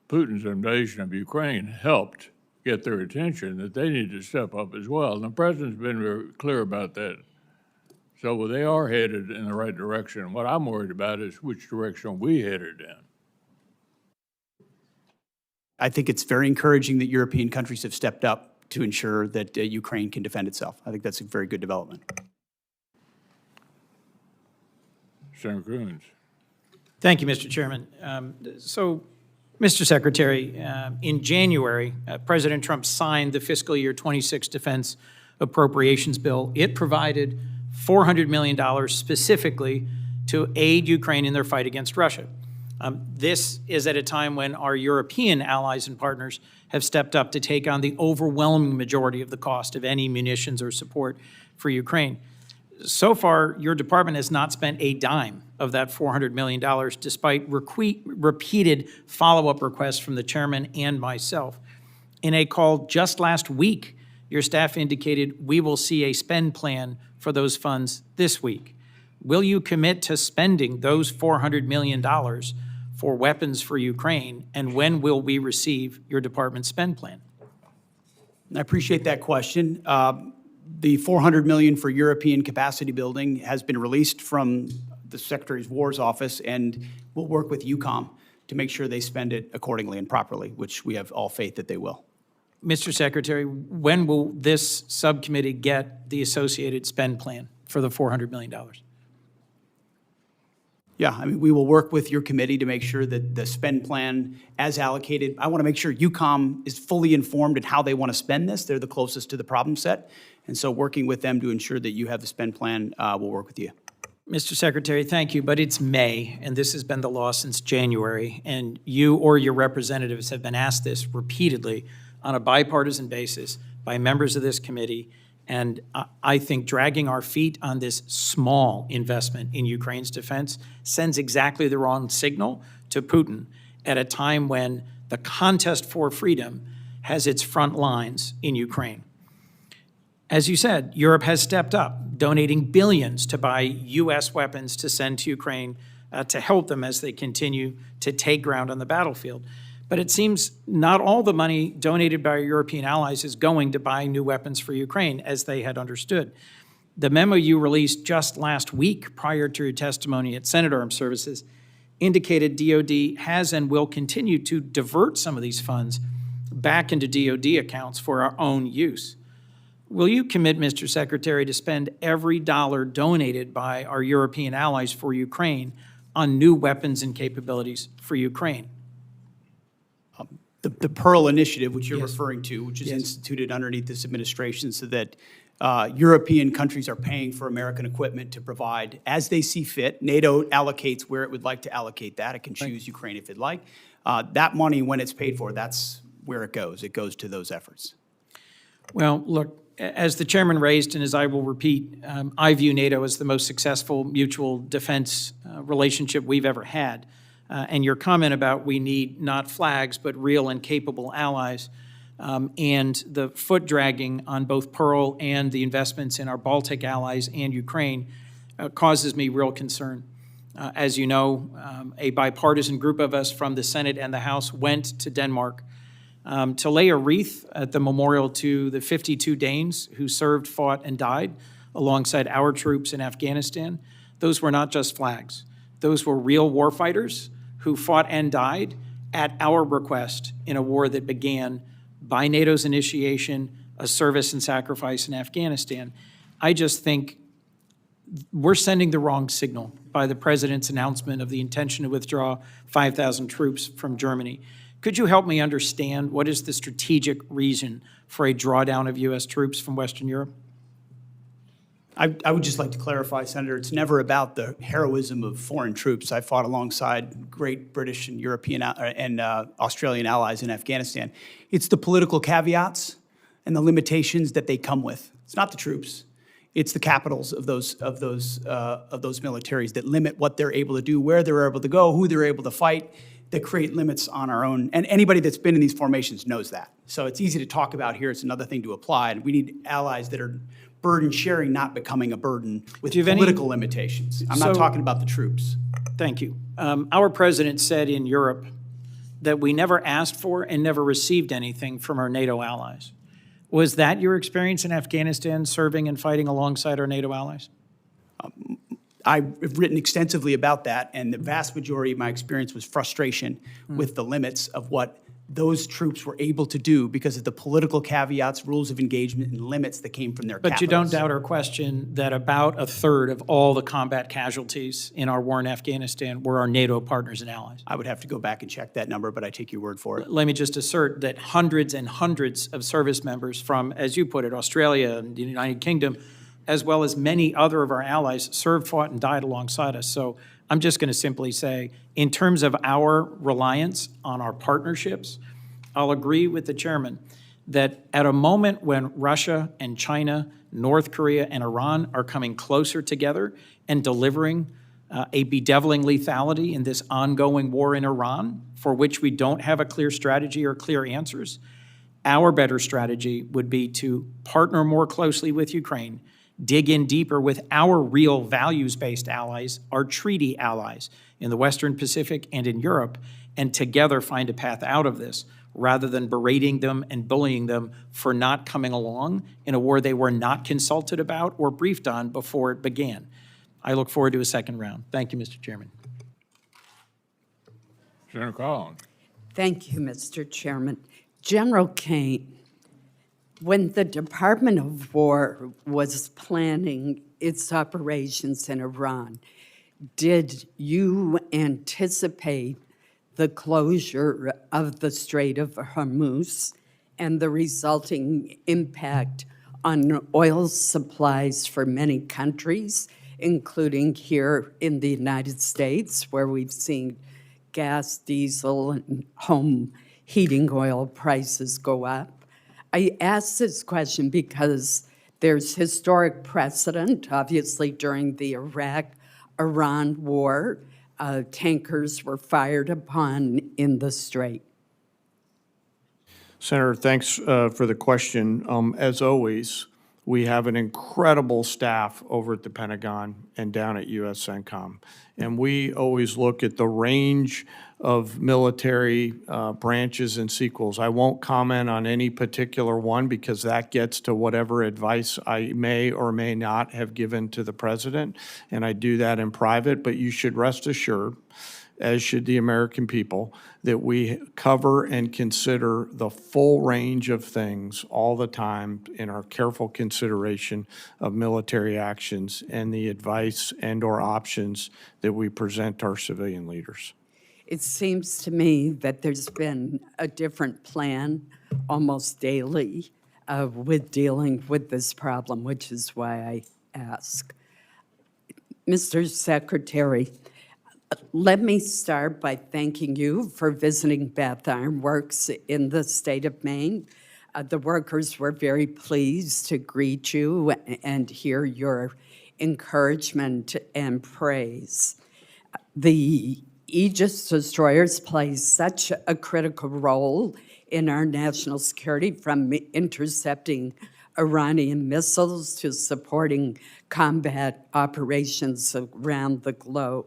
Putin's invasion of Ukraine helped get their attention that they need to step up as well. And the president's been very clear about that. So they are headed in the right direction. What I'm worried about is which direction we headed in. I think it's very encouraging that European countries have stepped up to ensure that Ukraine can defend itself. I think that's a very good development. Senator Coons. Thank you, Mr. Chairman. Mr. Secretary, in January, President Trump signed the fiscal year 26 Defense Appropriations Bill. It provided $400 million specifically to aid Ukraine in their fight against Russia. This is at a time when our European allies and partners have stepped up to take on the overwhelming majority of the cost of any munitions or support for Ukraine. So far, your department has not spent a dime of that $400 million, despite repeated follow-up requests from the chairman and myself. In a call just last week, your staff indicated we will see a spend plan for those funds this week. Will you commit to spending those $400 million for weapons for Ukraine, and when will we receive your department's spend plan? I appreciate that question. The $400 million for European capacity building has been released from the Secretary of War's office, and we'll work with EUCOM to make sure they spend it accordingly and properly, which we have all faith that they will. Mr. Secretary, when will this subcommittee get the associated spend plan for the $400 million? Yeah, I mean, we will work with your committee to make sure that the spend plan as allocated, I want to make sure EUCOM is fully informed in how they want to spend this. They're the closest to the problem set. And so working with them to ensure that you have the spend plan, we'll work with you. Mr. Secretary, thank you, but it's May, and this has been the law since January, and you or your representatives have been asked this repeatedly on a bipartisan basis by members of this committee, and I think dragging our feet on this small investment in Ukraine's defense sends exactly the wrong signal to Putin at a time when the contest for freedom has its front lines in Ukraine. As you said, Europe has stepped up, donating billions to buy U.S. weapons to send to Ukraine to help them as they continue to take ground on the battlefield. But it seems not all the money donated by our European allies is going to buy new weapons for Ukraine, as they had understood. The memo you released just last week, prior to your testimony at Senate Armed Services, indicated DOD has and will continue to divert some of these funds back into DOD accounts for our own use. Will you commit, Mr. Secretary, to spend every dollar donated by our European allies for Ukraine on new weapons and capabilities for Ukraine? The Pearl Initiative, which you're referring to, which is instituted underneath this administration so that European countries are paying for American equipment to provide as they see fit. NATO allocates where it would like to allocate that. It can choose Ukraine if it'd like. That money, when it's paid for, that's where it goes. It goes to those efforts. Well, look, as the chairman raised, and as I will repeat, I view NATO as the most successful mutual defense relationship we've ever had. And your comment about we need not flags, but real and capable allies, and the foot dragging on both Pearl and the investments in our Baltic allies and Ukraine causes me real concern. As you know, a bipartisan group of us from the Senate and the House went to Denmark to lay a wreath at the memorial to the 52 Danes who served, fought, and died alongside our troops in Afghanistan. Those were not just flags. Those were real warfighters who fought and died at our request in a war that began by NATO's initiation, a service and sacrifice in Afghanistan. I just think we're sending the wrong signal by the president's announcement of the intention to withdraw 5,000 troops from Germany. Could you help me understand what is the strategic reason for a drawdown of U.S. troops from Western Europe? I would just like to clarify, Senator, it's never about the heroism of foreign troops. I fought alongside great British and European and Australian allies in Afghanistan. It's the political caveats and the limitations that they come with. It's not the troops. It's the capitals of those militaries that limit what they're able to do, where they're able to go, who they're able to fight, that create limits on our own. And anybody that's been in these formations knows that. So it's easy to talk about here. It's another thing to apply. And we need allies that are burden sharing, not becoming a burden with political limitations. I'm not talking about the troops. Thank you. Our president said in Europe that we never asked for and never received anything from our NATO allies. Was that your experience in Afghanistan, serving and fighting alongside our NATO allies? I've written extensively about that, and the vast majority of my experience was frustration with the limits of what those troops were able to do because of the political caveats, rules of engagement, and limits that came from their capitals. But you don't doubt or question that about a third of all the combat casualties in our war in Afghanistan were our NATO partners and allies. I would have to go back and check that number, but I take your word for it. Let me just assert that hundreds and hundreds of service members from, as you put it, Australia and the United Kingdom, as well as many other of our allies, served, fought, and died alongside us. So I'm just going to simply say, in terms of our reliance on our partnerships, I'll agree with the chairman that at a moment when Russia and China, North Korea and Iran are coming closer together and delivering a bedeviling lethality in this ongoing war in Iran, for which we don't have a clear strategy or clear answers, our better strategy would be to partner more closely with Ukraine, dig in deeper with our real values-based allies, our treaty allies in the Western Pacific and in Europe, and together find a path out of this, rather than berating them and bullying them for not coming along in a war they were not consulted about or briefed on before it began. I look forward to a second round. Thank you, Mr. Chairman. Senator Collins. Thank you, Mr. Chairman. General Caine, when the Department of War was planning its operations in Iran, did you anticipate the closure of the Strait of Hormuz and the resulting impact on oil supplies for many countries, including here in the United States, where we've seen gas, diesel, and home heating oil prices go up? I ask this question because there's historic precedent, obviously during the Iraq-Iran war. Tankers were fired upon in the Strait. Senator, thanks for the question. As always, we have an incredible staff over at the Pentagon and down at USCENTCOM. And we always look at the range of military branches and sequels. I won't comment on any particular one because that gets to whatever advice I may or may not have given to the president, and I do that in private. But you should rest assured, as should the American people, that we cover and consider the full range of things all the time in our careful consideration of military actions and the advice and/or options that we present to our civilian leaders. It seems to me that there's been a different plan almost daily with dealing with this problem, which is why I ask. Mr. Secretary, let me start by thanking you for visiting Bath Iron Works in the state of Maine. The workers were very pleased to greet you and hear your encouragement and praise. The Aegis destroyers play such a critical role in our national security, from intercepting Iranian missiles to supporting combat operations around the globe.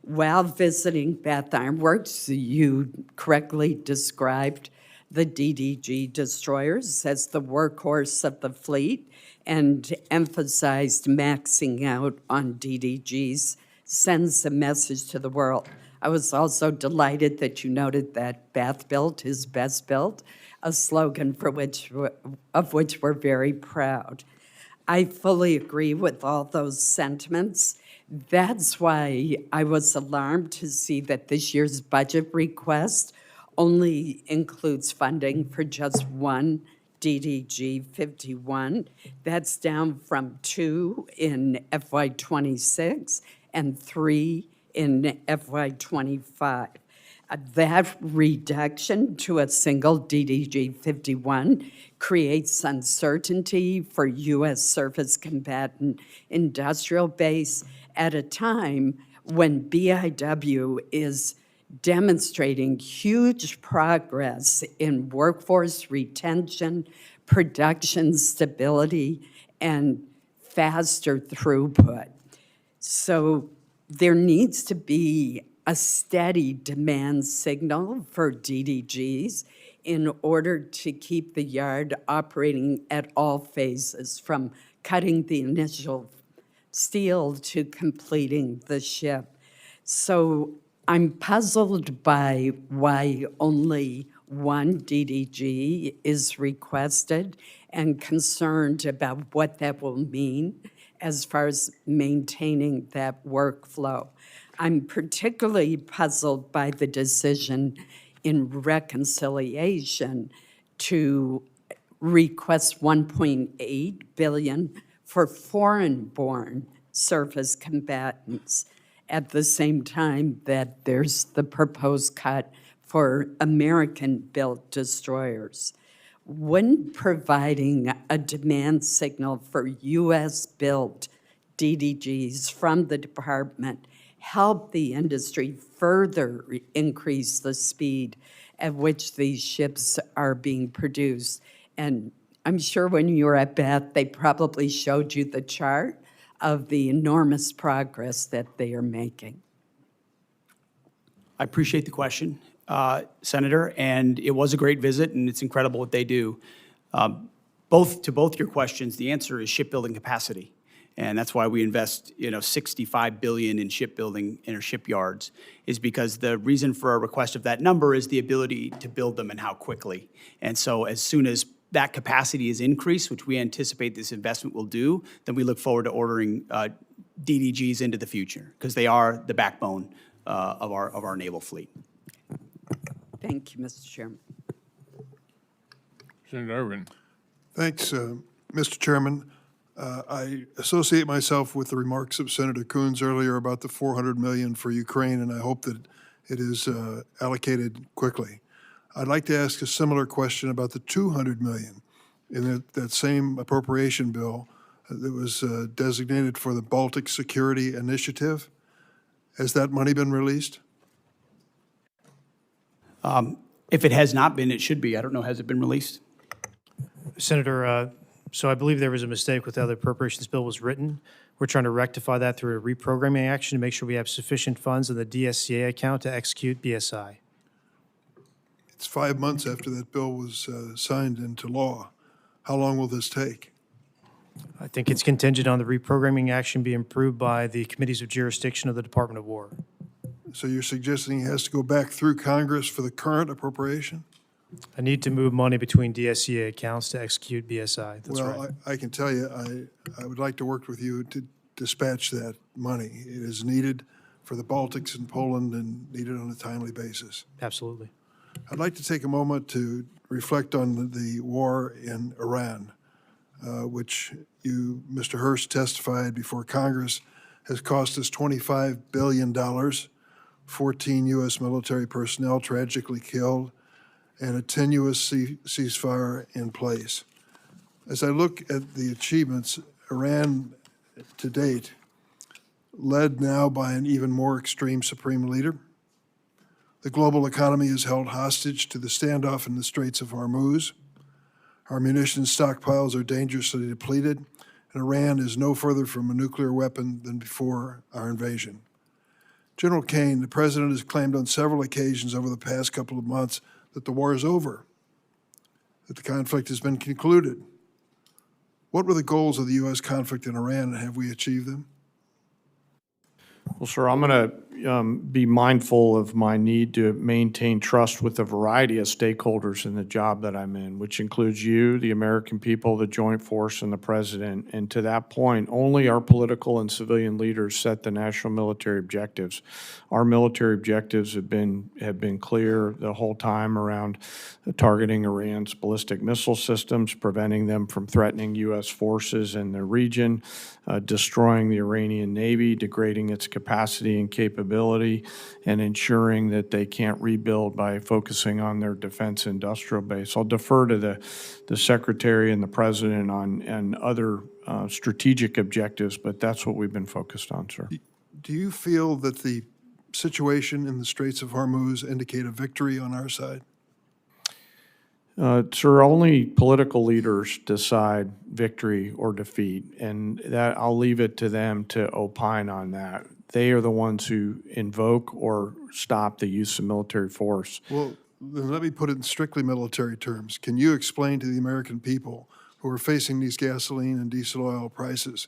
While visiting Bath Iron Works, you correctly described the DDG destroyers as the workhorse of the fleet and emphasized maxing out on DDGs sends a message to the world. I was also delighted that you noted that Bath built is best built, a slogan of which we're very proud. I fully agree with all those sentiments. That's why I was alarmed to see that this year's budget request only includes funding for just one DDG 51. That's down from 2 in FY26 and 3 in FY25. That reduction to a single DDG 51 creates uncertainty for U.S. surface combatant industrial base at a time when BIW is demonstrating huge progress in workforce retention, production stability, and faster throughput. So there needs to be a steady demand signal for DDGs in order to keep the yard operating at all phases, from cutting the initial steel to completing the ship. So I'm puzzled by why only one DDG is requested and concerned about what that will mean as far as maintaining that workflow. I'm particularly puzzled by the decision in reconciliation to request $1.8 billion for foreign-born surface combatants at the same time that there's the proposed cut for American-built destroyers. Wouldn't providing a demand signal for U.S.-built DDGs from the department help the industry further increase the speed at which these ships are being produced? And I'm sure when you were at Bath, they probably showed you the chart of the enormous progress that they are making. I appreciate the question, Senator, and it was a great visit, and it's incredible what they do. To both your questions, the answer is shipbuilding capacity, and that's why we invest, $65 billion in shipbuilding in our shipyards, is because the reason for a request of that number is the ability to build them and how quickly. And so as soon as that capacity is increased, which we anticipate this investment will do, then we look forward to ordering DDGs into the future, because they are the backbone of our naval fleet. Thank you, Mr. Chairman. Senator Irvin. Thanks, Mr. Chairman. I associate myself with the remarks of Senator Coons earlier about the $400 million for Ukraine, and I hope that it is allocated quickly. I'd like to ask a similar question about the $200 million in that same appropriation bill that was designated for the Baltic Security Initiative. Has that money been released? If it has not been, it should be. I don't know, has it been released? Senator, so I believe there was a mistake with how the appropriations bill was written. We're trying to rectify that through a reprogramming action to make sure we have sufficient funds in the DSCA account to execute BSI. It's 5 months after that bill was signed into law. How long will this take? I think it's contingent on the reprogramming action being approved by the committees of jurisdiction of the Department of War. So you're suggesting it has to go back through Congress for the current appropriation? I need to move money between DSCA accounts to execute BSI. That's right. Well, I can tell you, I would like to work with you to dispatch that money. It is needed for the Baltics and Poland and needed on a timely basis. Absolutely. I'd like to take a moment to reflect on the war in Iran, which you, Mr. Hurst, testified before Congress, has cost us $25 billion, 14 U.S. military personnel tragically killed, and a tenuous ceasefire in place. As I look at the achievements, Iran to date, led now by an even more extreme supreme leader. The global economy is held hostage to the standoff in the Straits of Hormuz. Our munitions stockpiles are dangerously depleted, and Iran is no further from a nuclear weapon than before our invasion. General Caine, the president has claimed on several occasions over the past couple of months that the war is over, that the conflict has been concluded. What were the goals of the U.S. conflict in Iran, and have we achieved them? Well, sir, I'm going to be mindful of my need to maintain trust with a variety of stakeholders in the job that I'm in, which includes you, the American people, the Joint Force, and the President. And to that point, only our political and civilian leaders set the national military objectives. Our military objectives have been clear the whole time around targeting Iran's ballistic missile systems, preventing them from threatening U.S. forces in the region, destroying the Iranian Navy, degrading its capacity and capability, and ensuring that they can't rebuild by focusing on their defense industrial base. I'll defer to the Secretary and the President on other strategic objectives, but that's what we've been focused on, sir. Do you feel that the situation in the Straits of Hormuz indicate a victory on our side? Sir, only political leaders decide victory or defeat, and that I'll leave it to them to opine on that. They are the ones who invoke or stop the use of military force. Well, then let me put it in strictly military terms. Can you explain to the American people who are facing these gasoline and diesel oil prices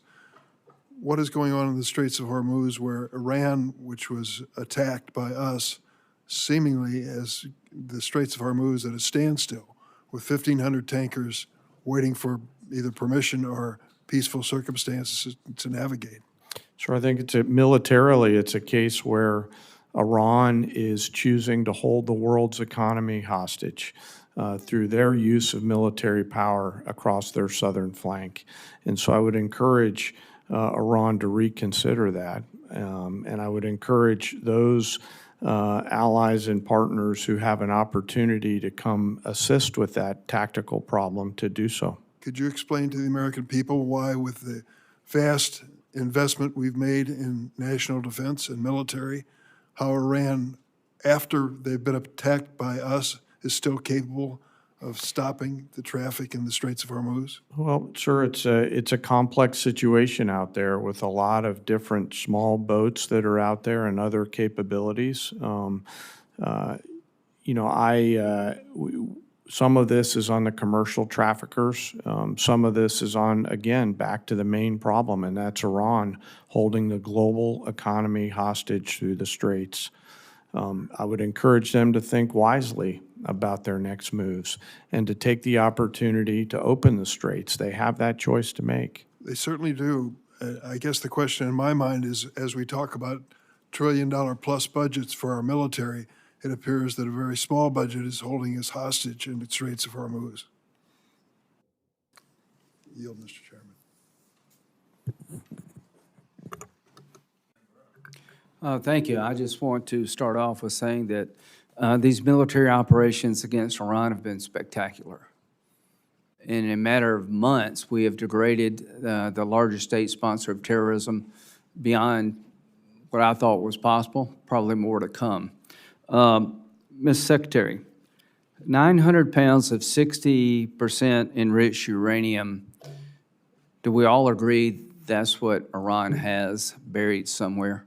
what is going on in the Straits of Hormuz, where Iran, which was attacked by us, seemingly as the Straits of Hormuz at a standstill, with 1,500 tankers waiting for either permission or peaceful circumstances to navigate? So I think militarily, it's a case where Iran is choosing to hold the world's economy hostage through their use of military power across their southern flank. And so I would encourage Iran to reconsider that. And I would encourage those allies and partners who have an opportunity to come assist with that tactical problem to do so. Could you explain to the American people why, with the vast investment we've made in national defense and military, how Iran, after they've been attacked by us, is still capable of stopping the traffic in the Straits of Hormuz? Well, sir, it's a complex situation out there with a lot of different small boats that are out there and other capabilities. Some of this is on the commercial traffickers. Some of this is on, again, back to the main problem, and that's Iran holding the global economy hostage through the Straits. I would encourage them to think wisely about their next moves and to take the opportunity to open the Straits. They have that choice to make. They certainly do. I guess the question in my mind is, as we talk about trillion-dollar-plus budgets for our military, it appears that a very small budget is holding us hostage in the Straits of Hormuz. Yield, Mr. Chairman. Thank you. I just want to start off with saying that these military operations against Iran have been spectacular. In a matter of months, we have degraded the largest state sponsor of terrorism beyond what I thought was possible, probably more to come. Ms. Secretary, 900 pounds of 60% enriched uranium, do we all agree that's what Iran has buried somewhere?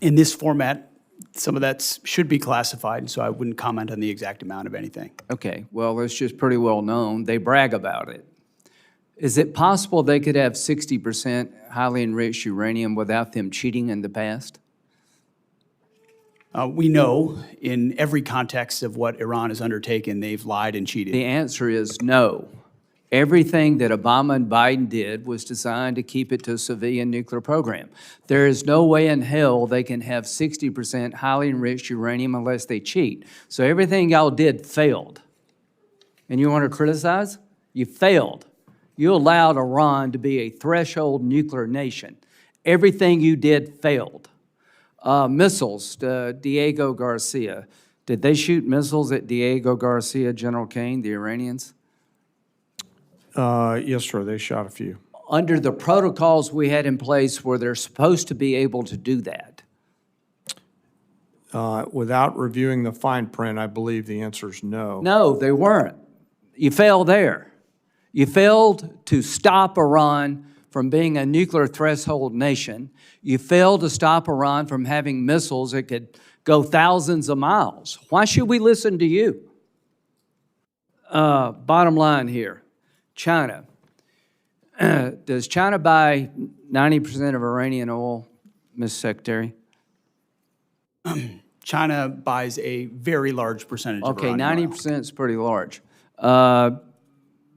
In this format, some of that should be classified, so I wouldn't comment on the exact amount of anything. Okay, well, it's just pretty well known. They brag about it. Is it possible they could have 60% highly enriched uranium without them cheating in the past? We know in every context of what Iran has undertaken, they've lied and cheated. The answer is no. Everything that Obama and Biden did was designed to keep it to a civilian nuclear program. There is no way in hell they can have 60% highly enriched uranium unless they cheat. So everything y'all did failed. And you want to criticize? You failed. You allowed Iran to be a threshold nuclear nation. Everything you did failed. Missiles, Diego Garcia. Did they shoot missiles at Diego Garcia, General Caine, the Iranians? Yes, sir, they shot a few. Under the protocols we had in place, were they supposed to be able to do that? Without reviewing the fine print, I believe the answer is no. No, they weren't. You failed there. You failed to stop Iran from being a nuclear threshold nation. You failed to stop Iran from having missiles that could go thousands of miles. Why should we listen to you? Bottom line here, China. Does China buy 90% of Iranian oil, Ms. Secretary? China buys a very large percentage of Okay, Iranian oil. 90% is pretty large.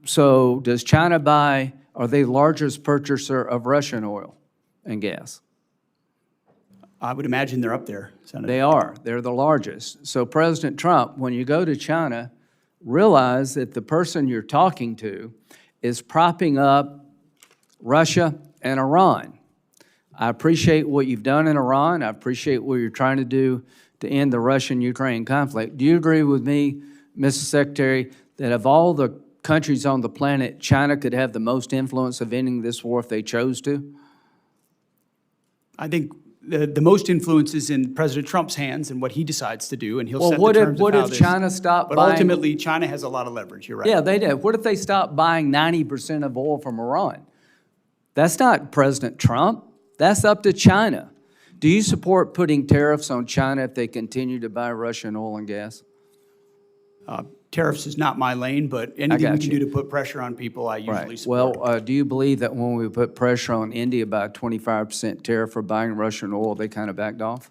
So does China buy, are they the largest purchaser of Russian oil and gas? I would imagine they're up there, Senator. They are. They're the largest. So President Trump, when you go to China, realize that the person you're talking to is propping up Russia and Iran. I appreciate what you've done in Iran. I appreciate what you're trying to do to end the Russian-Ukraine conflict. Do you agree with me, Mr. Secretary, that of all the countries on the planet, China could have the most influence of ending this war if they chose to? I think the most influence is in President Trump's hands and what he decides to do, and he'll Well, set the what if- terms what of how if this. China stopped But buying- ultimately, China has a lot of leverage, you're right. Yeah, they did. What if they stopped buying 90% of oil from Iran? That's not President Trump. That's up to China. Do you support putting tariffs on China if they continue to buy Russian oil and gas? Tariffs is not my lane, but anything we got can you. do to put pressure on people, I usually support. Well, do you believe that when we put pressure on India by a 25% tariff for buying Russian oil, they kind of backed off?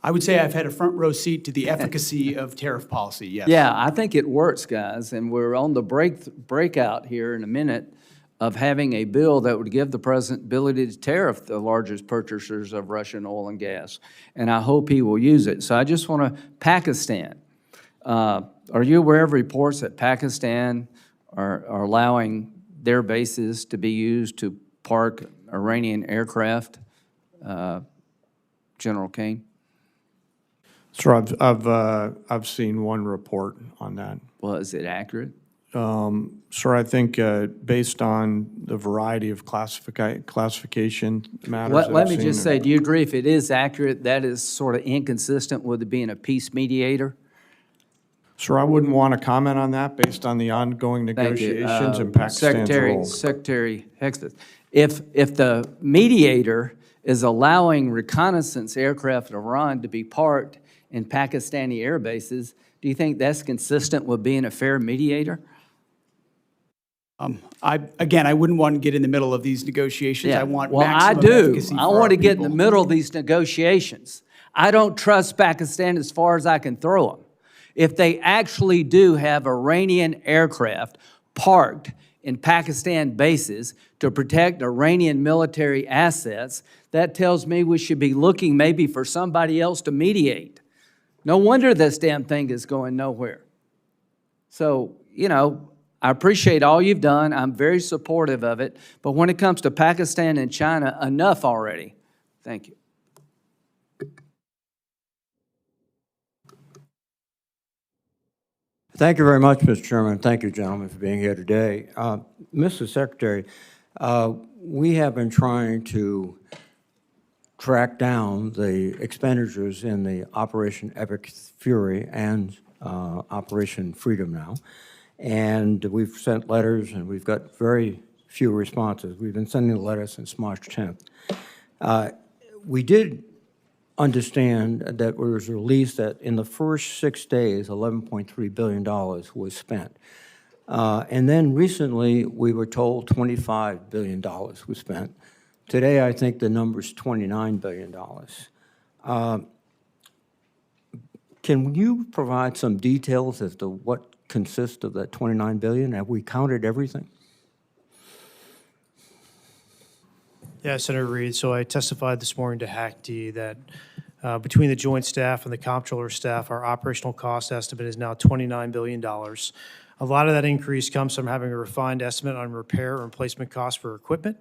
I would say I've had a front row seat to the efficacy of tariff policy, yes. Yeah, I think it works, guys, and we're on the breakout here in a minute of having a bill that would give the president ability to tariff the largest purchasers of Russian oil and gas, and I hope he will use it. So I just want to, Pakistan, are you aware of reports that Pakistan are allowing their bases to be used to park Iranian aircraft, General Caine? Sir, I've seen one report on that. Well, is it accurate? Sir, I think based on the variety of classification matters. Let that me I've just seen, say, do you agree if it is accurate, that is sort of inconsistent with it being a peace mediator? Sir, I wouldn't want to comment on that based on the ongoing Thank you. negotiations and Pakistan's role. Secretary Hegseth, if the mediator is allowing reconnaissance aircraft in Iran to be parked in Pakistani air bases, do you think that's consistent with being a fair mediator? I wouldn't want to get in the middle of these negotiations. I want Well, I maximum do. efficacy I for our want to get in the people. middle of these negotiations. I don't trust Pakistan as far as I can throw them. If they actually do have Iranian aircraft parked in Pakistan bases to protect Iranian military assets, that tells me we should be looking maybe for somebody else to mediate. No wonder this damn thing is going nowhere. So, you know, I appreciate all you've done. I'm very supportive of it. But when it comes to Pakistan and China, enough already. Thank you. Thank you very much, Mr. Chairman. Thank you, gentlemen, for being here today. Mr. Secretary, we have been trying to track down the expenditures in the Operation Epic Fury and Operation Freedom now. And we've sent letters, and we've got very few responses. We've been sending letters since March 10th. We did understand that there was a release that in the first 6 days, $11.3 billion was spent. And then recently, we were told $25 billion was spent. Today, I think the number is $29 billion. Can you provide some details as to what consist of that 29 billion? Have we counted everything? Yeah, Senator Reed, so I testified this morning to HAC-D that between the joint staff and the comptroller staff, our operational cost estimate is now $29 billion. A lot of that increase comes from having a refined estimate on repair or replacement costs for equipment.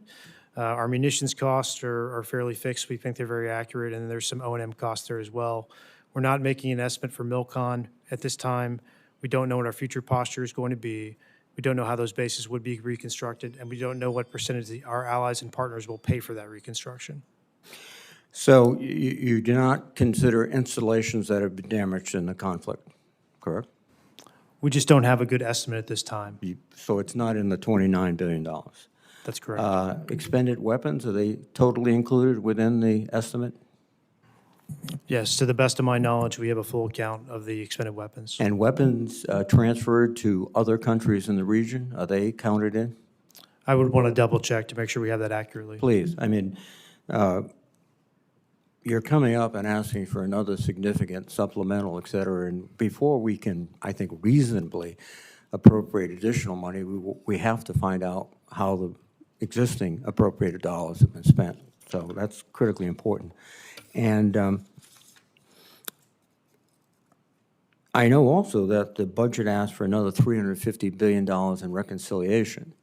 Our munitions costs are fairly fixed. We think they're very accurate, and there's some O&M costs there as well. We're not making an estimate for MILCON at this time. We don't know what our future posture is going to be. We don't know how those bases would be reconstructed, and we don't know what percentage our allies and partners will pay for that reconstruction. So you do not consider installations that have been damaged in the conflict, correct? We just don't have a good estimate at this time. So it's not in the $29 billion. That's correct. Expended weapons, are they totally included within the estimate? Yes, to the best of my knowledge, we have a full count of the expended weapons. And weapons transferred to other countries in the region, are they counted in? I would want to double check to make sure we have that accurately. Please, I mean, you're coming up and asking for another significant supplemental, et cetera, and before we can, I think, reasonably appropriate additional money, we have to find out how the existing appropriated dollars have been spent. So that's critically important. And I know also that the budget asked for another $350 billion in reconciliation.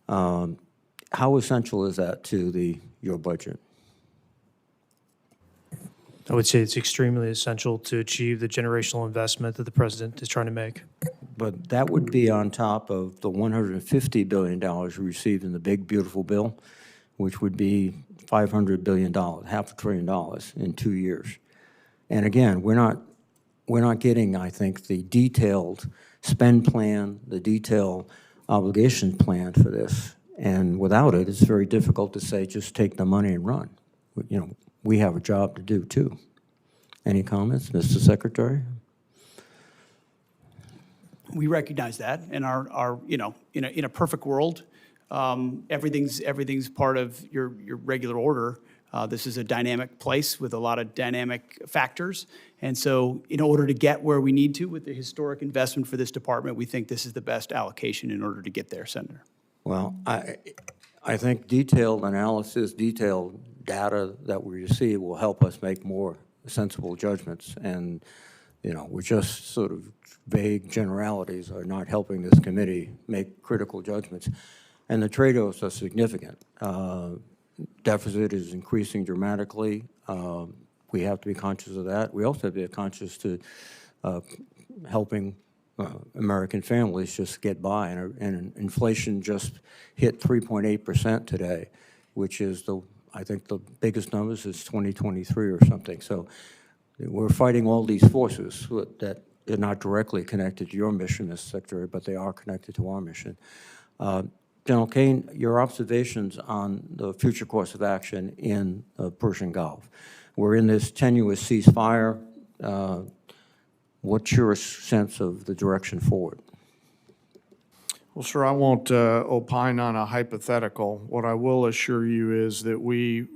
How essential is that to your budget? I would say it's extremely essential to achieve the generational investment that the president is trying to make. But that would be on top of the $150 billion we received in the big, beautiful bill, which would be $500 billion, half $500 billion in 2 years. And again, we're not getting, I think, the detailed spend plan, the detailed obligation plan for this. And without it, it's very difficult to say, just take the money and run. You know, we have a job to do too. Any comments, Mr. Secretary? We recognize that, and our you know, in a perfect world, everything's part of your regular order. This is a dynamic place with a lot of dynamic factors, and so in order to get where we need to with the historic investment for this department, we think this is the best allocation in order to get there, Senator. Well, I think detailed analysis, detailed data that we receive will help us make more sensible judgments. And, you know, we're just sort of vague generalities are not helping this committee make critical judgments. And the trade-offs are significant. Deficit is increasing dramatically. We have to be conscious of that. We also have to be conscious to helping American families just get by. And inflation just hit 3.8% today, which is I think the biggest numbers is 2023 or something. So we're fighting all these forces that are not directly connected to your mission, Mr. Secretary, but they are connected to our mission. General Caine, your observations on the future course of action in the Persian Gulf. We're in this tenuous ceasefire. What's your sense of the direction forward? Well, sir, I won't opine on a hypothetical. What I will assure you is that we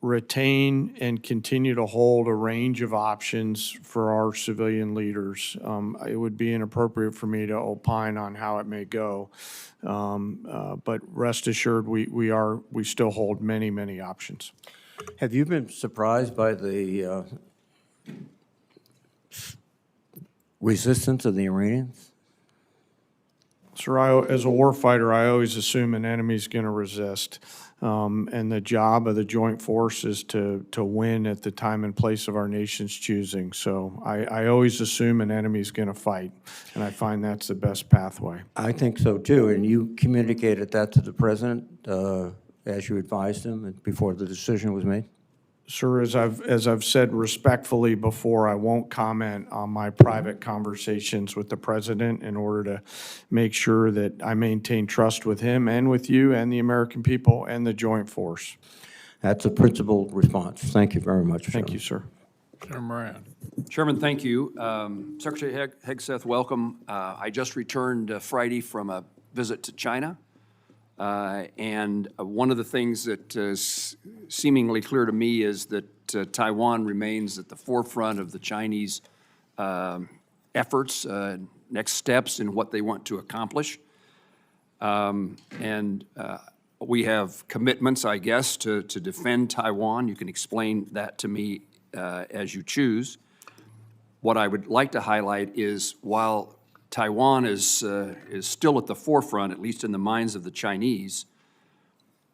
retain and continue to hold a range of options for our civilian leaders. It would be inappropriate for me to opine on how it may go, but rest assured, we still hold many, many options. Have you been surprised by the resistance of the Iranians? Sir, as a warfighter, I always assume an enemy's going to resist. And the job of the joint force is to win at the time and place of our nation's choosing. So I always assume an enemy's going to fight, and I find that's the best pathway. I think so too, and you communicated that to the president as you advised him before the decision was made? Sir, as I've said respectfully before, I won't comment on my private conversations with the president in order to make sure that I maintain trust with him and with you and the American people and the joint force. That's a principled response. Thank you very much. Thank you, sir. Senator Moran. Chairman, thank you. Secretary Hegseth, welcome. I just returned Friday from a visit to China. And one of the things that is seemingly clear to me is that Taiwan remains at the forefront of the Chinese efforts, next steps in what they want to accomplish. We have commitments, I guess, to defend Taiwan. You can explain that to me as you choose. What I would like to highlight is while Taiwan is still at the forefront, at least in the minds of the Chinese,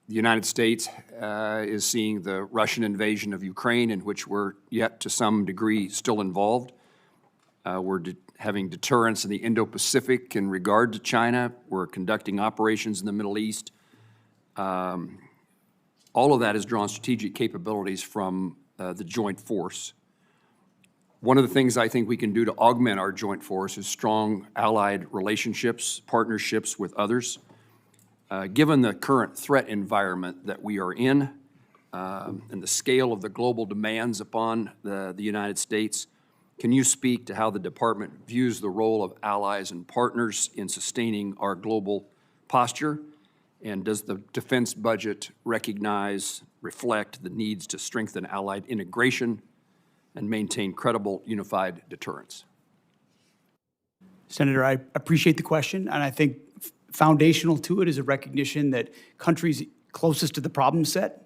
the United States is seeing the Russian invasion of Ukraine, in which we're yet to some degree still involved. We're having deterrence in the Indo-Pacific in regard to China. We're conducting operations in the Middle East. All of that has drawn strategic capabilities from the joint force. One of the things I think we can do to augment our joint force is strong allied relationships, partnerships with others. Given the current threat environment that we are in and the scale of the global demands upon the United States, can you speak to how the department views the role of allies and partners in sustaining our global posture? And does the defense budget recognize, reflect the needs to strengthen allied integration and maintain credible unified deterrence? Senator, I appreciate the question, and I think foundational to it is a recognition that countries closest to the problem set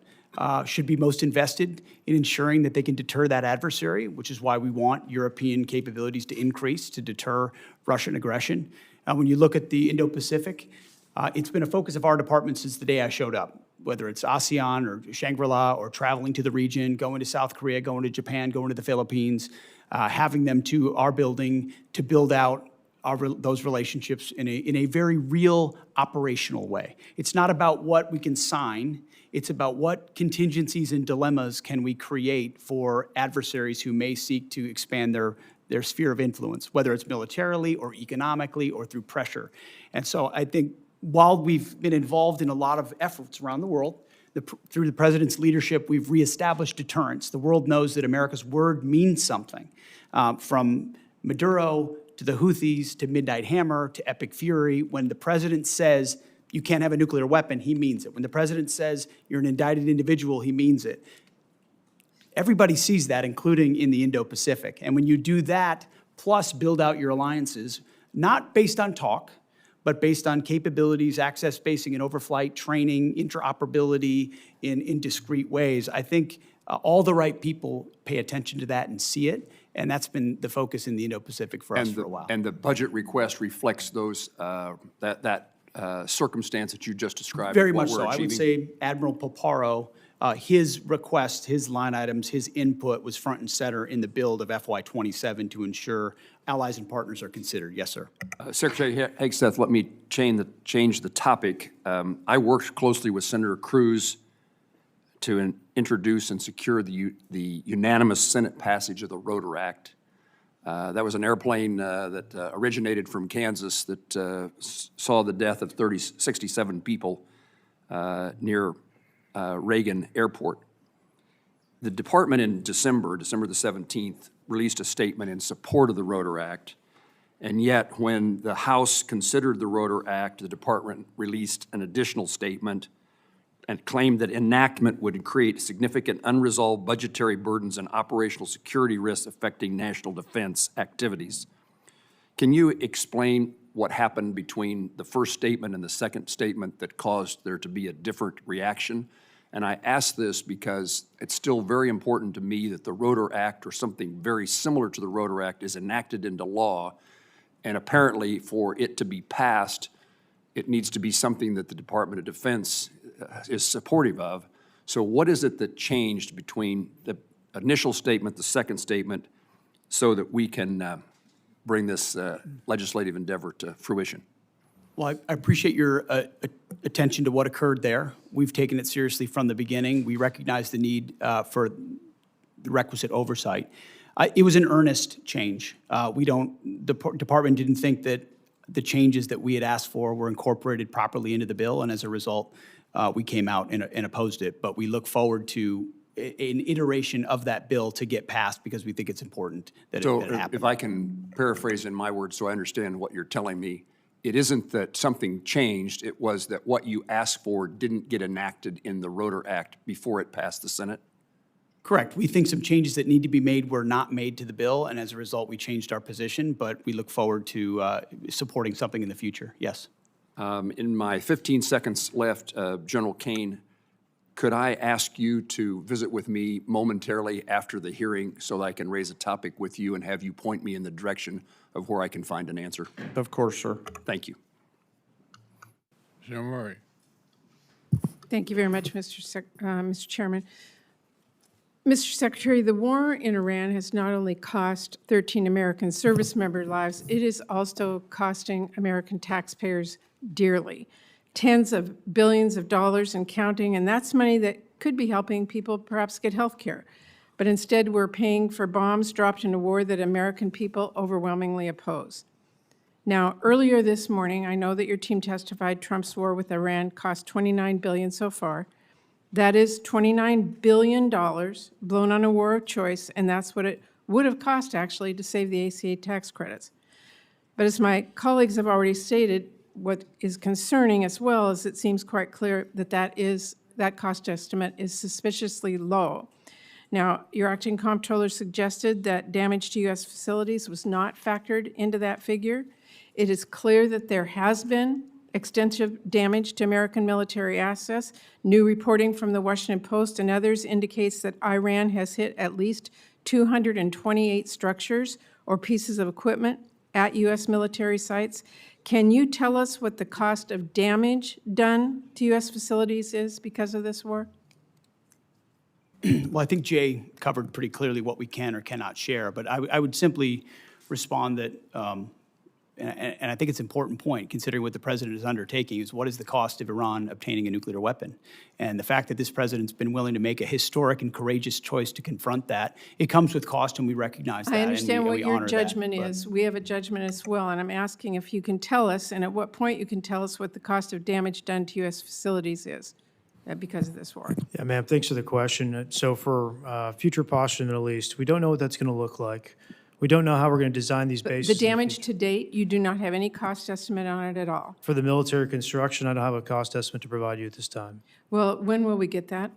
should be most invested in ensuring that they can deter that adversary, which is why we want European capabilities to increase to deter Russian aggression. When you look at the Indo-Pacific, it's been a focus of our department since the day I showed up, whether it's ASEAN or Shangri-La or traveling to the region, going to South Korea, going to Japan, going to the Philippines, having them to our building to build out those relationships in a very real operational way. It's not about what we can sign. It's about what contingencies and dilemmas can we create for adversaries who may seek to expand their sphere of influence, whether it's militarily or economically or through pressure. And so I think while we've been involved in a lot of efforts around the world, through the president's leadership, we've reestablished deterrence. The world knows that America's word means something, from Maduro to the Houthis, to Midnight Hammer, to Epic Fury. When the president says you can't have a nuclear weapon, he means it. When the president says you're an indicted individual, he means it. Everybody sees that, including in the Indo-Pacific. And when you do that, plus build out your alliances, not based on talk, but based on capabilities, access, spacing, and overflight, training, interoperability in discrete ways, I think all the right people pay attention to that and see it. And that's been the focus in the Indo-Pacific for us for a while. And the budget request reflects those that circumstance that you just described. Very what much we're so. I would achieving. say Admiral Paparo, his request, his line items, his input was front and center in the build of FY27 to ensure allies and partners are considered. Yes, sir. Secretary Hegseth, let me change the topic. I worked closely with Senator Cruz to introduce and secure the unanimous Senate passage of the Rotor Act. That was an airplane that originated from Kansas that saw the death of 67 people near Reagan Airport. The department in December the 17th, released a statement in support of the Rotor Act, and yet when the House considered the Rotor Act, the department released an additional statement and claimed that enactment would create significant unresolved budgetary burdens and operational security risks affecting national defense activities. Can you explain what happened between the first statement and the second statement that caused there to be a different reaction? And I ask this because it's still very important to me that the Rotor Act or something very similar to the Rotor Act is enacted into law, and apparently for it to be passed, it needs to be something that the Department of Defense is supportive of. So what is it that changed between the initial statement, the second statement, so that we can bring this legislative endeavor to fruition? Well, I appreciate your attention to what occurred there. We've taken it seriously from the beginning. We recognize the need for the requisite oversight. It was an earnest change. The department didn't think that the changes that we had asked for were incorporated properly into the bill, and as a result, we came out and opposed it. But we look forward to an iteration of that bill to get passed because we think it's important that it happen. If I can paraphrase in my words so I understand what you're telling me, it isn't that something changed, it was that what you asked for didn't get enacted in the Rotor Act before it passed the Senate? Correct. We think some changes that need to be made were not made to the bill, and as a result, we changed our position, but we look forward to supporting something in the future. Yes. In my 15 seconds left, General Caine, could I ask you to visit with me momentarily after the hearing so that I can raise a topic with you and have you point me in the direction of where I can find an answer? Of course, sir. Thank you. Senator Murray. Thank you very much, Mr. Chairman. Mr. Secretary, the war in Iran has not only cost 13 American service member lives, it is also costing American taxpayers dearly. Tens of billions of dollars and counting, and that's money that could be helping people perhaps get health care. But instead, we're paying for bombs dropped in a war that American people overwhelmingly oppose. Now, earlier this morning, I know that your team testified Trump's war with Iran cost $29 billion so far. That is $29 billion blown on a war of choice, and that's what it would have cost, actually, to save the ACA tax credits. But as my colleagues have already stated, what is concerning as well is it seems quite clear that that cost estimate is suspiciously low. Now, your acting comptroller suggested that damage to U.S. facilities was not factored into that figure. It is clear that there has been extensive damage to American military assets. New reporting from the Washington Post and others indicates that Iran has hit at least 228 structures or pieces of equipment at U.S. military sites. Can you tell us what the cost of damage done to U.S. facilities is because of this war? Well, I think Jay covered pretty clearly what we can or cannot share, but I would simply respond that, and I think it's an important point, considering what the president is undertaking, is what is the cost of Iran obtaining a nuclear weapon? And the fact that this president's been willing to make a historic and courageous choice to confront that, it comes with cost, and we recognize that. I understand what your judgment but is. We have a judgment as well, and I'm asking if you can tell us, and at what point you can tell us what the cost of damage done to U.S. facilities is because of this war. Yeah, ma'am, thanks for the question. So for future posture in the Middle East, we don't know what that's going to look like. We don't know how we're going to design these bases. The damage to date, you do not have any cost estimate on it at all. For the military construction, I don't have a cost estimate to provide you at this time. Well, when will we get that?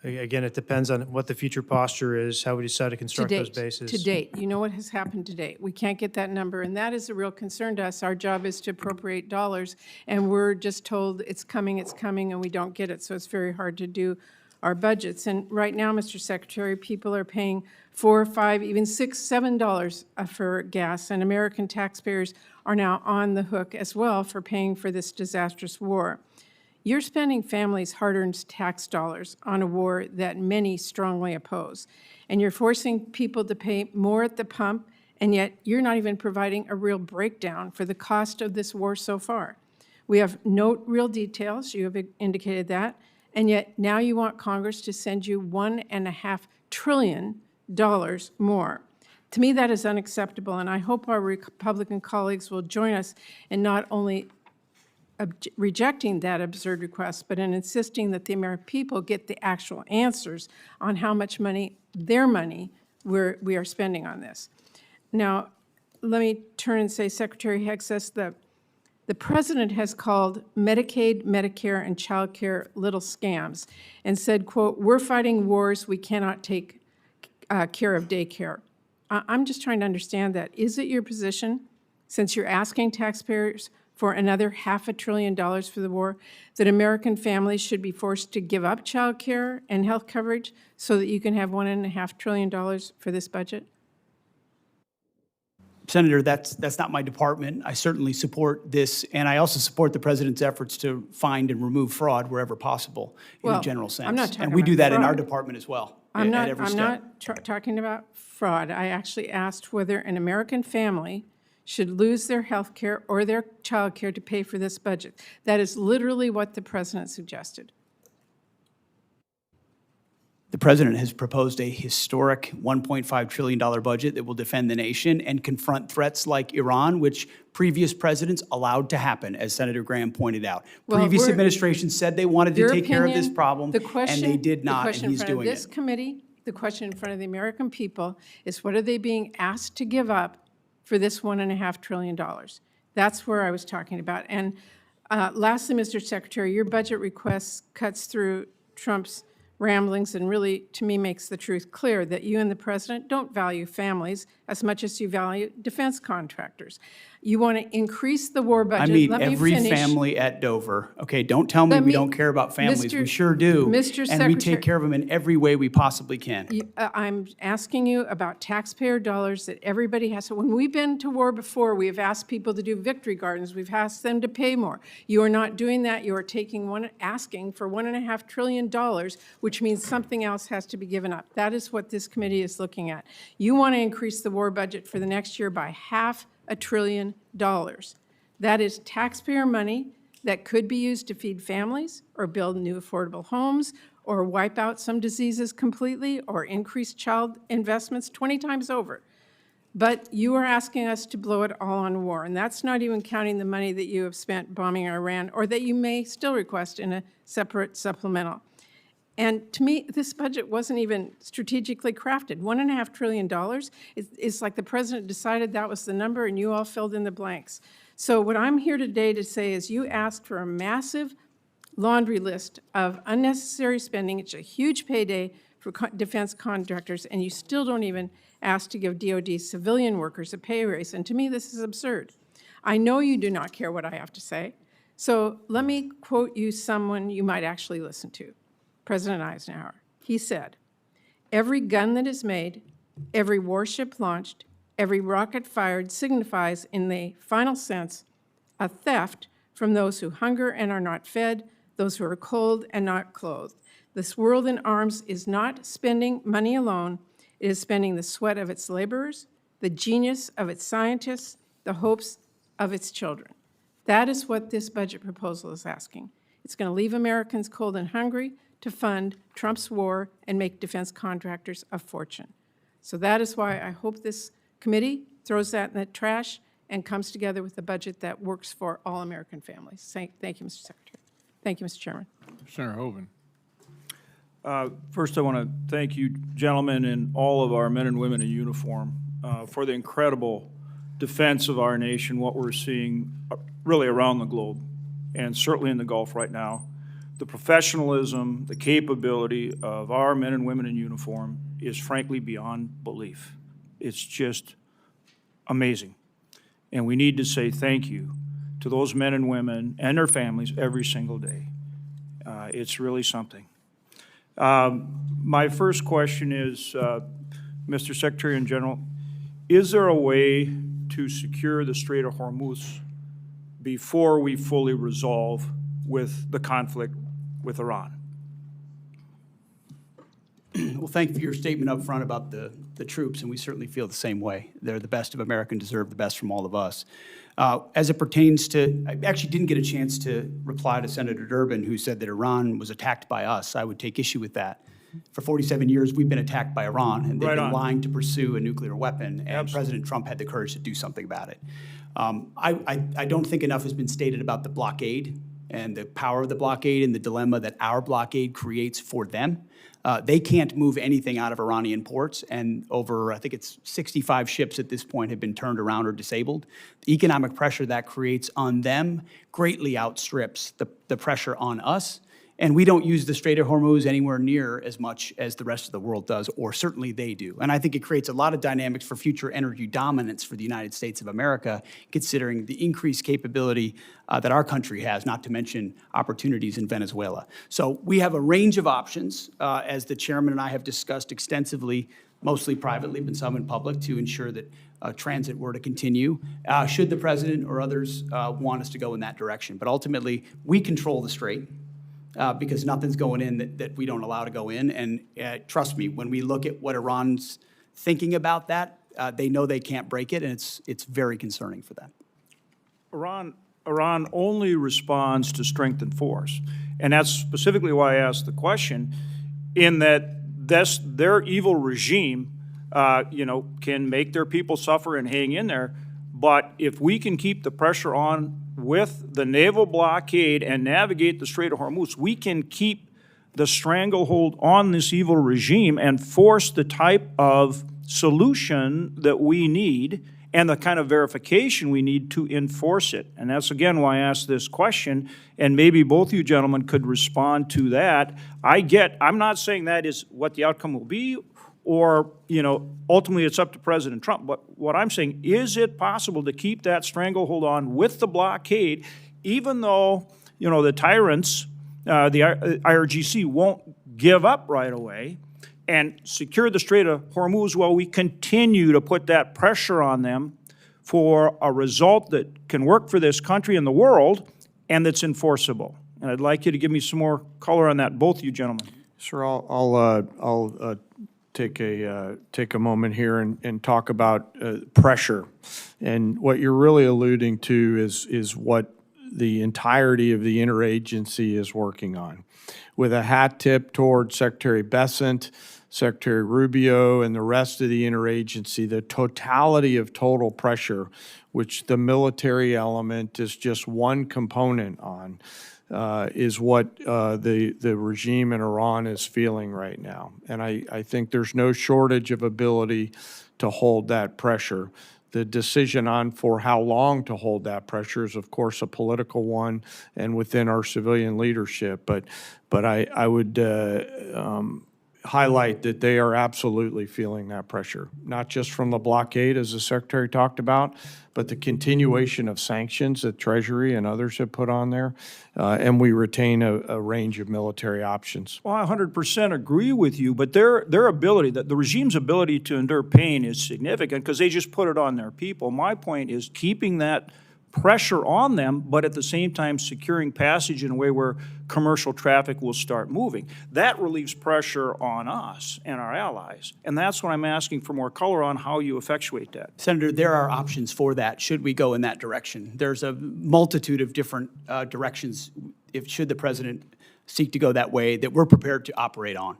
Again, it depends on what the future posture is, how we decide to To construct those date, bases. to date. You know what has happened to date. We can't get that number, and that is a real concern to us. Our job is to appropriate dollars, and we're just told it's coming, and we don't get it, so it's very hard to do our budgets. And right now, Mr. Secretary, people are paying $4, $5, even $6, $7 for gas, and American taxpayers are now on the hook as well for paying for this disastrous war. You're spending families' hard-earned tax dollars on a war that many strongly oppose, and you're forcing people to pay more at the pump, and yet you're not even providing a real breakdown for the cost of this war so far. We have no real details, you have indicated that, and yet now you want Congress to send you $1.5 trillion more. To me, that is unacceptable, and I hope our Republican colleagues will join us in not only rejecting that absurd request, but in insisting that the American people get the actual answers on how much money, their money, we are spending on this. Now, let me turn and say, Secretary Hegseth, the president has called Medicaid, Medicare, and child care little scams and said, quote, "We're fighting wars, we cannot take care of daycare." I'm just trying to understand that. Is it your position, since you're asking taxpayers for another $500 billion for the war, that American families should be forced to give up child care and health coverage so that you can have $1.5 trillion for this budget? Senator, that's not my department. I certainly support this, and I also support the president's efforts to find and remove fraud wherever possible in a general sense. I'm not talking and we about do that in our fraud. department as well. I'm at every step. not talking about fraud. I actually asked whether an American family should lose their health care or their child care to pay for this budget. That is literally what the president suggested. The president has proposed a historic $1.5 trillion budget that will defend the nation and confront threats like Iran, which previous presidents allowed to happen, as Senator Graham pointed out. Well, Previous we're- administrations said they wanted to Your take care of this opinion, problem, the and question- they did not, and he's The question in front doing of this it. committee, the question in front of the American people is, what are they being asked to give up for this $1.5 trillion? That's where I was talking about. And lastly, Mr. Secretary, your budget request cuts through Trump's ramblings and really, to me, makes the truth clear that you and the president don't value families as much as you value defense contractors. You want to increase the war I budget. meet Let me every finish. family at Dover. Okay, don't tell me Let we me- don't care about families. We Mr. sure do. Mr. And we Secretary- take care of them in every way we possibly can. I'm asking you about taxpayer dollars that everybody has. So when we've been to war before, we have asked people to do victory gardens. We've asked them to pay more. You are not doing that. You are asking for $1.5 trillion, which means something else has to be given up. That is what this committee is looking at. You want to increase the war budget for the next year by $500 billion. That is taxpayer money that could be used to feed families or build new affordable homes or wipe out some diseases completely or increase child investments 20 times over. But you are asking us to blow it all on war, and that's not even counting the money that you have spent bombing Iran or that you may still request in a separate supplemental. And to me, this budget wasn't even strategically crafted. $1.5 trillion is like the president decided that was the number and you all filled in the blanks. So what I'm here today to say is you asked for a massive laundry list of unnecessary spending. It's a huge payday for defense contractors, and you still don't even ask to give DOD civilian workers a pay raise. And to me, this is absurd. I know you do not care what I have to say. So let me quote you someone you might actually listen to. President Eisenhower. He said, "Every gun that is made, every warship launched, every rocket fired signifies, in the final sense, a theft from those who hunger and are not fed, those who are cold and not clothed. This world in arms is not spending money alone. It is spending the sweat of its laborers, the genius of its scientists, the hopes of its children." That is what this budget proposal is asking. It's going to leave Americans cold and hungry to fund Trump's war and make defense contractors a fortune. So that is why I hope this committee throws that in the trash and comes together with a budget that works for all American families. Thank you, Mr. Secretary. Thank you, Mr. Chairman. Senator Hoeven. First, I want to thank you, gentlemen, and all of our men and women in uniform for the incredible defense of our nation, what we're seeing really around the globe, and certainly in the Gulf right now. The professionalism, the capability of our men and women in uniform is frankly beyond belief. It's just amazing. And we need to say thank you to those men and women and their families every single day. It's really something. My first question is, Mr. Secretary in General, is there a way to secure the Strait of Hormuz before we fully resolve with the conflict with Iran? Well, thank you for your statement up front about the troops, and we certainly feel the same way. They're the best of America and deserve the best from all of us. As it pertains to, I actually didn't get a chance to reply to Senator Durbin, who said that Iran was attacked by us. I would take issue with that. For 47 years, we've been attacked by Iran, and they've Right been on. lying to pursue a nuclear weapon, and Absolutely. President Trump had the courage to do something about it. I don't think enough has been stated about the blockade and the power of the blockade and the dilemma that our blockade creates for them. They can't move anything out of Iranian ports, and over, I think it's 65 ships at this point have been turned around or disabled. The economic pressure that creates on them greatly outstrips the pressure on us, and we don't use the Strait of Hormuz anywhere near as much as the rest of the world does, or certainly they do. And I think it creates a lot of dynamics for future energy dominance for the United States of America, considering the increased capability that our country has, not to mention opportunities in Venezuela. So we have a range of options, as the chairman and I have discussed extensively, mostly privately, but some in public, to ensure that transit were to continue, should the president or others want us to go in that direction. But ultimately, we control the strait. Because nothing's going in that we don't allow to go in. And trust me, when we look at what Iran's thinking about that, they know they can't break it, and it's very concerning for them. Iran only responds to strength and force. And that's specifically why I asked the question, in that their evil regime, can make their people suffer and hang in there. But if we can keep the pressure on with the naval blockade and navigate the Strait of Hormuz, we can keep the stranglehold on this evil regime and force the type of solution that we need and the kind of verification we need to enforce it. And that's, again, why I asked this question, and maybe both you gentlemen could respond to that. I'm not saying that is what the outcome will be, or, ultimately it's up to President Trump. But what I'm saying, is it possible to keep that stranglehold on with the blockade, even though, the tyrants, the IRGC won't give up right away, and secure the Strait of Hormuz while we continue to put that pressure on them for a result that can work for this country and the world and that's enforceable? And I'd like you to give me some more color on that, both you gentlemen. Sir, I'll take a moment here and talk about pressure. And what you're really alluding to is what the entirety of the interagency is working on, with a hat tip toward Secretary Bessent, Secretary Rubio, and the rest of the interagency. The totality of total pressure, which the military element is just one component on, is what the regime in Iran is feeling right now. And I think there's no shortage of ability to hold that pressure. The decision on for how long to hold that pressure is, of course, a political one and within our civilian leadership. But I would highlight that they are absolutely feeling that pressure, not just from the blockade, as the Secretary talked about, but the continuation of sanctions that Treasury and others have put on there, and we retain a range of military options. Well, I 100% agree with you, but their ability, the regime's ability to endure pain is significant because they just put it on their people. My point is keeping that pressure on them, but at the same time securing passage in a way where commercial traffic will start moving. That relieves pressure on us and our allies, and that's what I'm asking for more color on how you effectuate that. Senator, there are options for that, should we go in that direction. There's a multitude of different directions, should the president seek to go that way, that we're prepared to operate on.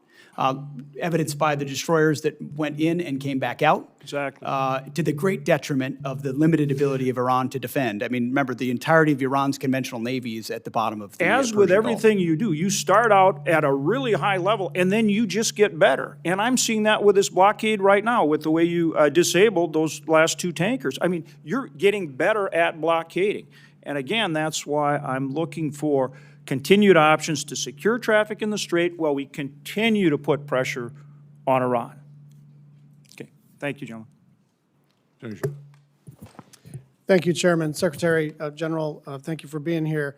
Evidenced by the destroyers that went in and came back out. Exactly. To the great detriment of the limited ability of Iran to defend. I mean, remember, the entirety of Iran's conventional navy is at the bottom of the As with Persian everything you do, you start out at a really high level, and then you just get better. And I'm seeing that with this blockade right now, with the way you disabled those last two tankers. I mean, you're getting better at blockading. And again, that's why I'm looking for continued options to secure traffic in the Strait while we continue to put pressure on Iran. Okay, thank you, gentlemen. Thank you. Thank you, Chairman. Secretary General, thank you for being here.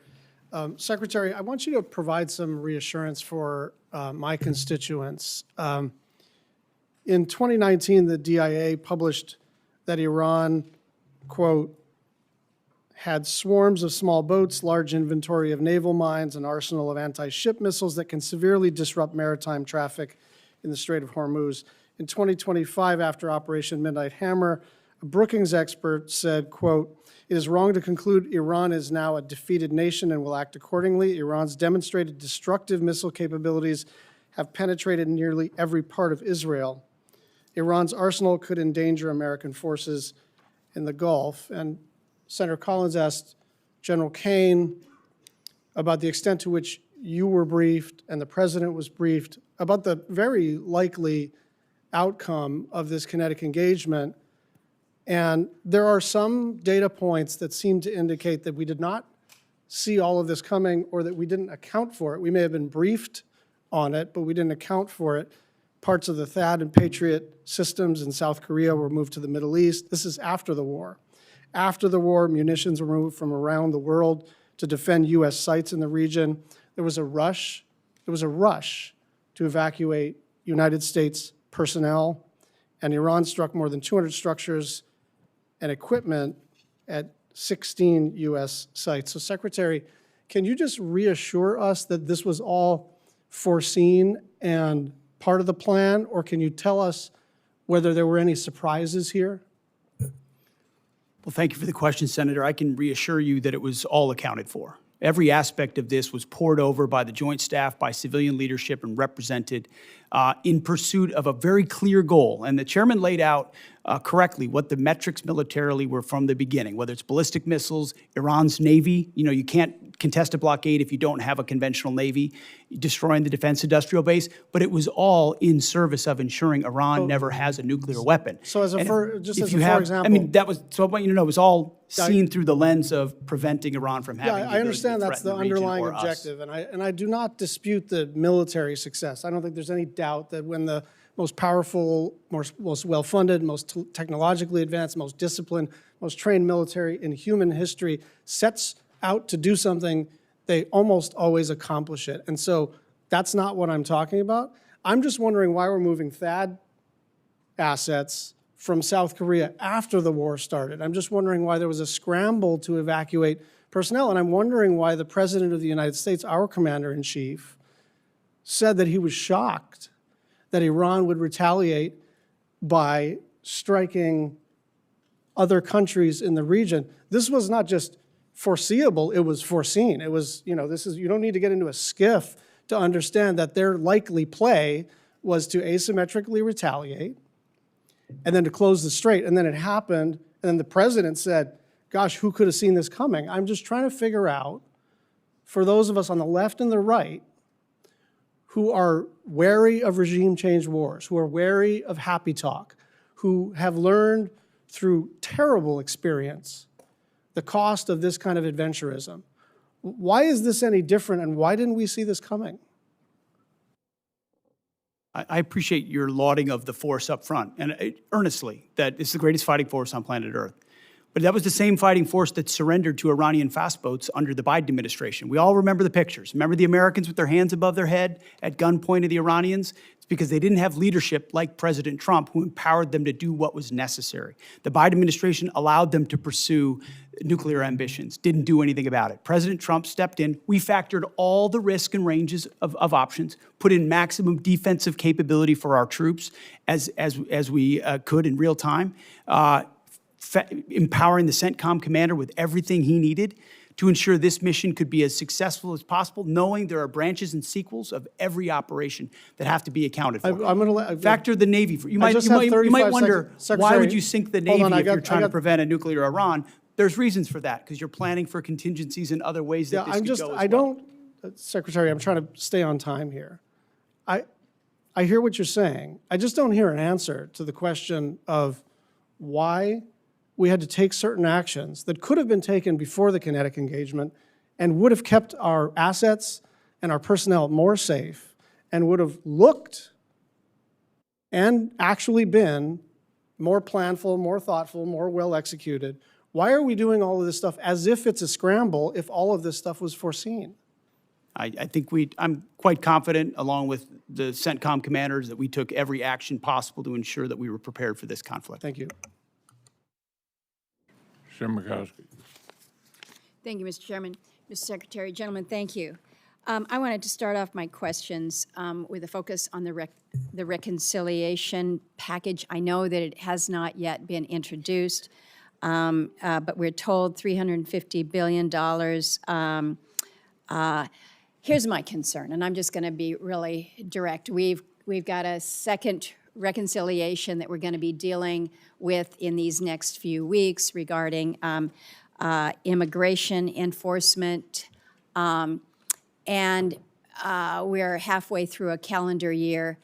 Secretary, I want you to provide some reassurance for my constituents. In 2019, the DIA published that Iran, quote, had swarms of small boats, large inventory of naval mines, an arsenal of anti-ship missiles that can severely disrupt maritime traffic in the Strait of Hormuz. In 2025, after Operation Midnight Hammer, a Brookings expert said, quote, "It is wrong to conclude Iran is now a defeated nation and will act accordingly. Iran's demonstrated destructive missile capabilities have penetrated nearly every part of Israel. Iran's arsenal could endanger American forces in the Gulf." And Senator Collins asked General Caine about the extent to which you were briefed and the president was briefed about the very likely outcome of this kinetic engagement. And there are some data points that seem to indicate that we did not see all of this coming, or that we didn't account for it. We may have been briefed on it, but we didn't account for it. Parts of the THAAD and Patriot systems in South Korea were moved to the Middle East. This is after the war. After the war, munitions were moved from around the world to defend U.S. sites in the region. There was a rush to evacuate United States personnel, and Iran struck more than 200 structures and equipment at 16 U.S. sites. So, Secretary, can you just reassure us that this was all foreseen and part of the plan, or can you tell us whether there were any surprises here? Well, thank you for the question, Senator. I can reassure you that it was all accounted for. Every aspect of this was poured over by the Joint Staff, by civilian leadership, and represented in pursuit of a very clear goal. And the chairman laid out correctly what the metrics militarily were from the beginning, whether it's ballistic missiles, Iran's Navy. You know, you can't contest a blockade if you don't have a conventional Navy, destroying the defense industrial base, but it was all in service of ensuring Iran never has a nuclear weapon. So as a And for, if- just if as you a have- for example. I mean, that was, so I want you to know, it was all I- seen through the lens of preventing Iran from having Yeah, the I ability to understand that's threaten the region underlying or us. objective, and I do not dispute the military success. I don't think there's any doubt that when the most powerful, most well-funded, most technologically advanced, most disciplined, most trained military in human history sets out to do something, they almost always accomplish it. And so that's not what I'm talking about. I'm just wondering why we're moving THAAD assets from South Korea after the war started. I'm just wondering why there was a scramble to evacuate personnel, and I'm wondering why the President of the United States, our Commander-in-Chief, said that he was shocked that Iran would retaliate by striking other countries in the region. This was not just foreseeable, it was foreseen. It was, you know, this is, you don't need to get into a skiff to understand that their likely play was to asymmetrically retaliate and then to close the strait. And then it happened, and then the president said, gosh, who could have seen this coming? I'm just trying to figure out, for those of us on the left and the right who are wary of regime change wars, who are wary of happy talk, who have learned through terrible experience the cost of this kind of adventurism. Why is this any different, and why didn't we see this coming? I appreciate your lauding of the force up front, and earnestly, that it's the greatest fighting force on planet Earth. But that was the same fighting force that surrendered to Iranian fast boats under the Biden administration. We all remember the pictures. Remember the Americans with their hands above their head at gunpoint of the Iranians? It's because they didn't have leadership like President Trump, who empowered them to do what was necessary. The Biden administration allowed them to pursue nuclear ambitions, didn't do anything about it. President Trump stepped in. We factored all the risk and ranges of options, put in maximum defensive capability for our troops as we could in real time, empowering the CENTCOM commander with everything he needed to ensure this mission could be as successful as possible, knowing there are branches and sequels of every operation that have to be accounted for. I'm going to Factor the Navy. You I might just have 35 wonder, seconds. why Secretary, would you sink the hold Navy on, if you're trying to prevent a nuclear Iran? There's reasons for that, because you're planning for contingencies in other ways that this could go as well. I don't, Secretary, I'm trying to stay on time here. I hear what you're saying. I just don't hear an answer to the question of why we had to take certain actions that could have been taken before the kinetic engagement and would have kept our assets and our personnel more safe and would have looked and actually been more planful, more thoughtful, more well executed. Why are we doing all of this stuff as if it's a scramble if all of this stuff was foreseen? I think I'm quite confident, along with the CENTCOM commanders, that we took every action possible to ensure that we were prepared for this conflict. Thank you. Senator Murkowski. Thank you, Mr. Chairman. Mr. Secretary, gentlemen, thank you. I wanted to start off my questions with a focus on the reconciliation package. I know that it has not yet been introduced, but we're told $350 billion. Here's my concern, and I'm just going to be really direct. We've got a second reconciliation that we're going to be dealing with in these next few weeks regarding immigration enforcement, and we're halfway through a calendar year.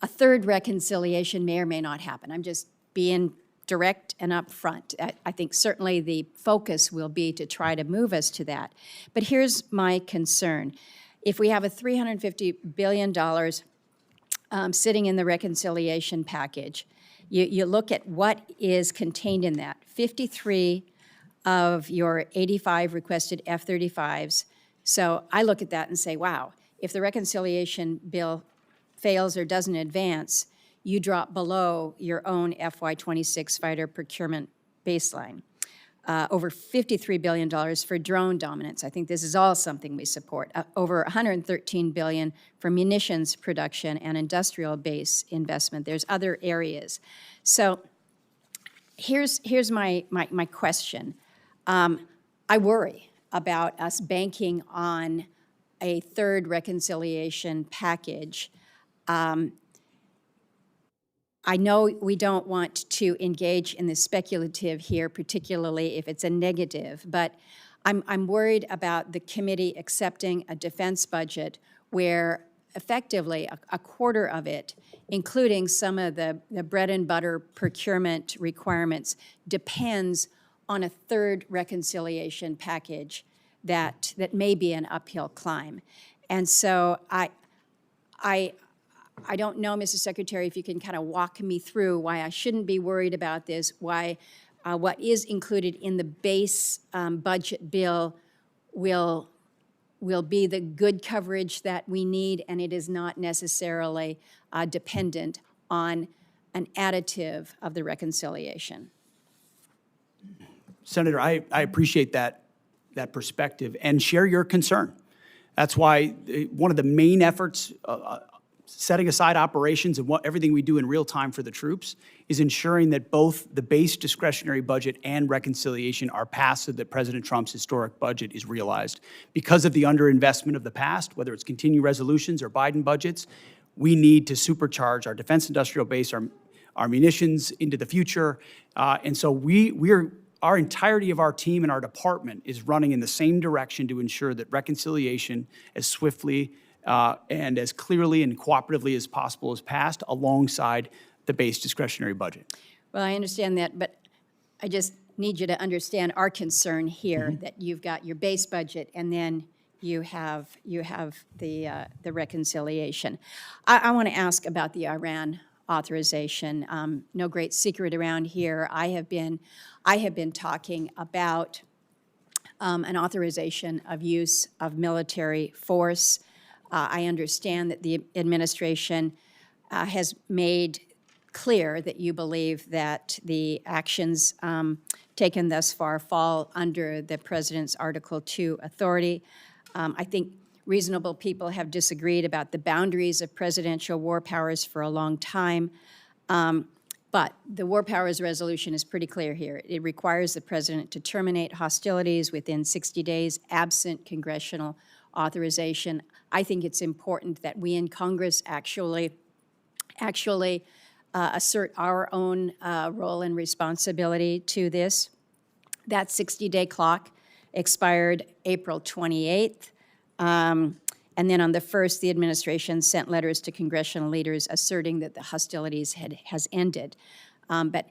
A third reconciliation may or may not happen. I'm just being direct and upfront. I think certainly the focus will be to try to move us to that. But here's my concern. If we have a $350 billion sitting in the reconciliation package, you look at what is contained in that. 53 of your 85 requested F-35s. So I look at that and say, wow, if the reconciliation bill fails or doesn't advance, you drop below your own FY26 fighter procurement baseline. Over $53 billion for drone dominance. I think this is all something we support. Over $113 billion for munitions production and industrial base investment. There's other areas. So here's my question. I worry about us banking on a third reconciliation package I know we don't want to engage in the speculative here, particularly if it's a negative, but I'm worried about the committee accepting a defense budget where effectively a quarter of it, including some of the bread and butter procurement requirements, depends on a third reconciliation package that may be an uphill climb. And so I don't know, Mr. Secretary, if you can kind of walk me through why I shouldn't be worried about this, why what is included in the base budget bill will be the good coverage that we need, and it is not necessarily dependent on an additive of the reconciliation. Senator, I appreciate that perspective and share your concern. That's why one of the main efforts, setting aside operations and everything we do in real time for the troops, is ensuring that both the base discretionary budget and reconciliation are passed so that President Trump's historic budget is realized. Because of the underinvestment of the past, whether it's continuing resolutions or Biden budgets, we need to supercharge our defense industrial base, our munitions into the future. And so our entirety of our team and our department is running in the same direction to ensure that reconciliation as swiftly and as clearly and cooperatively as possible is passed alongside the base discretionary budget. Well, I understand that, but I just need you to understand our concern here, that you've got your base budget and then you have the reconciliation. I want to ask about the Iran authorization. No great secret around here. I have been talking about an authorization of use of military force. I understand that the administration has made clear that you believe that the actions taken thus far fall under the President's Article 2 authority. I think reasonable people have disagreed about the boundaries of presidential war powers for a long time. But the War Powers Resolution is pretty clear here. It requires the President to terminate hostilities within 60 days, absent congressional authorization. I think it's important that we in Congress actually assert our own role and responsibility to this. That 60-day clock expired April 28th. And then on the 1st, the administration sent letters to congressional leaders asserting that the hostilities has ended. But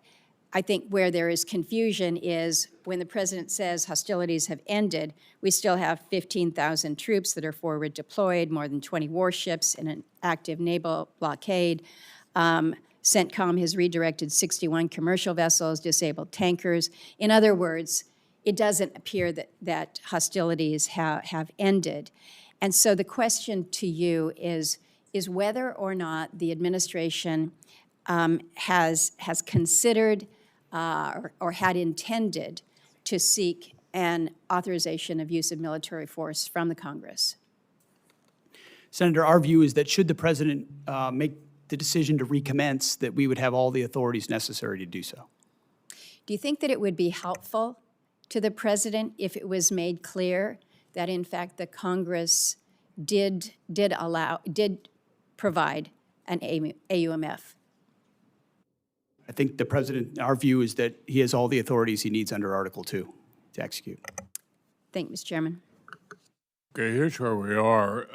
I think where there is confusion is when the president says hostilities have ended, we still have 15,000 troops that are forward deployed, more than 20 warships in an active naval blockade. CENTCOM has redirected 61 commercial vessels, disabled tankers. In other words, it doesn't appear that hostilities have ended. And so the question to you is whether or not the administration has considered or had intended to seek an authorization of use of military force from the Congress. Senator, our view is that should the president make the decision to recommence, that we would have all the authorities necessary to do so. Do you think that it would be helpful to the president if it was made clear that in fact the Congress did provide an AUMF? I think the president, our view is that he has all the authorities he needs under Article 2 to execute. Thank you, Mr. Chairman. Okay, here's where we are.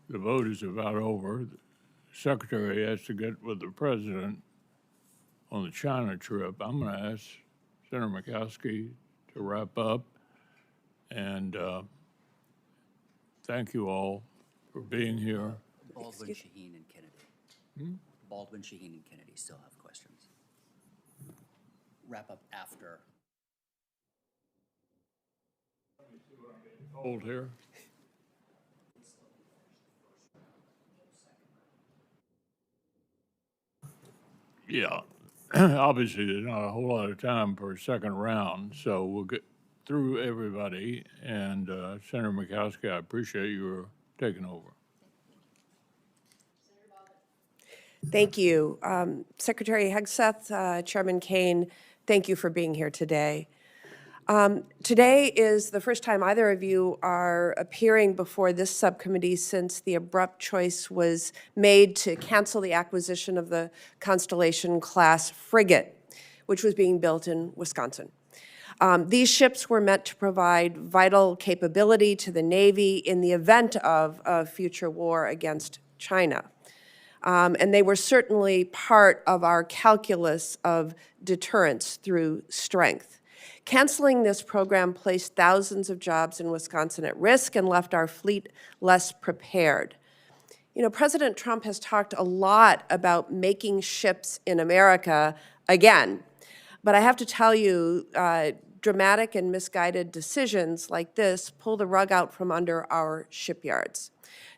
The vote is about over. The Secretary has to get with the President on the China trip. I'm going to ask Senator Murkowski to wrap up. And thank you all for being here. Baldwin, Shaheen, and Kennedy. Baldwin, Shaheen, and Kennedy still have questions. Wrap up after. Hold here. Yeah, obviously there's not a whole lot of time for a second round, so we'll get through everybody. And Senator Murkowski, I appreciate your taking over. Thank you. Secretary Hegseth, Chairman Caine, thank you for being here today. Today is the first time either of you are appearing before this subcommittee since the abrupt choice was made to cancel the acquisition of the Constellation-class frigate, which was being built in Wisconsin. These ships were meant to provide vital capability to the Navy in the event of a future war against China. And they were certainly part of our calculus of deterrence through strength. Canceling this program placed thousands of jobs in Wisconsin at risk and left our fleet less prepared. You know, President Trump has talked a lot about making ships in America again. But I have to tell you, dramatic and misguided decisions like this pull the rug out from under our shipyards.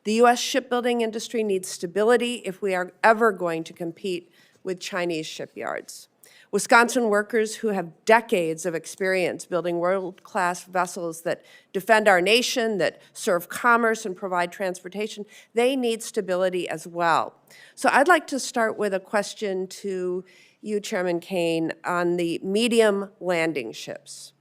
The U.S. shipbuilding industry needs stability if we are ever going to compete with Chinese shipyards. Wisconsin workers who have decades of experience building world-class vessels that defend our nation, that serve commerce and provide transportation, they need stability as well. So I'd like to start with a question to you, Chairman Caine, on the medium landing ships.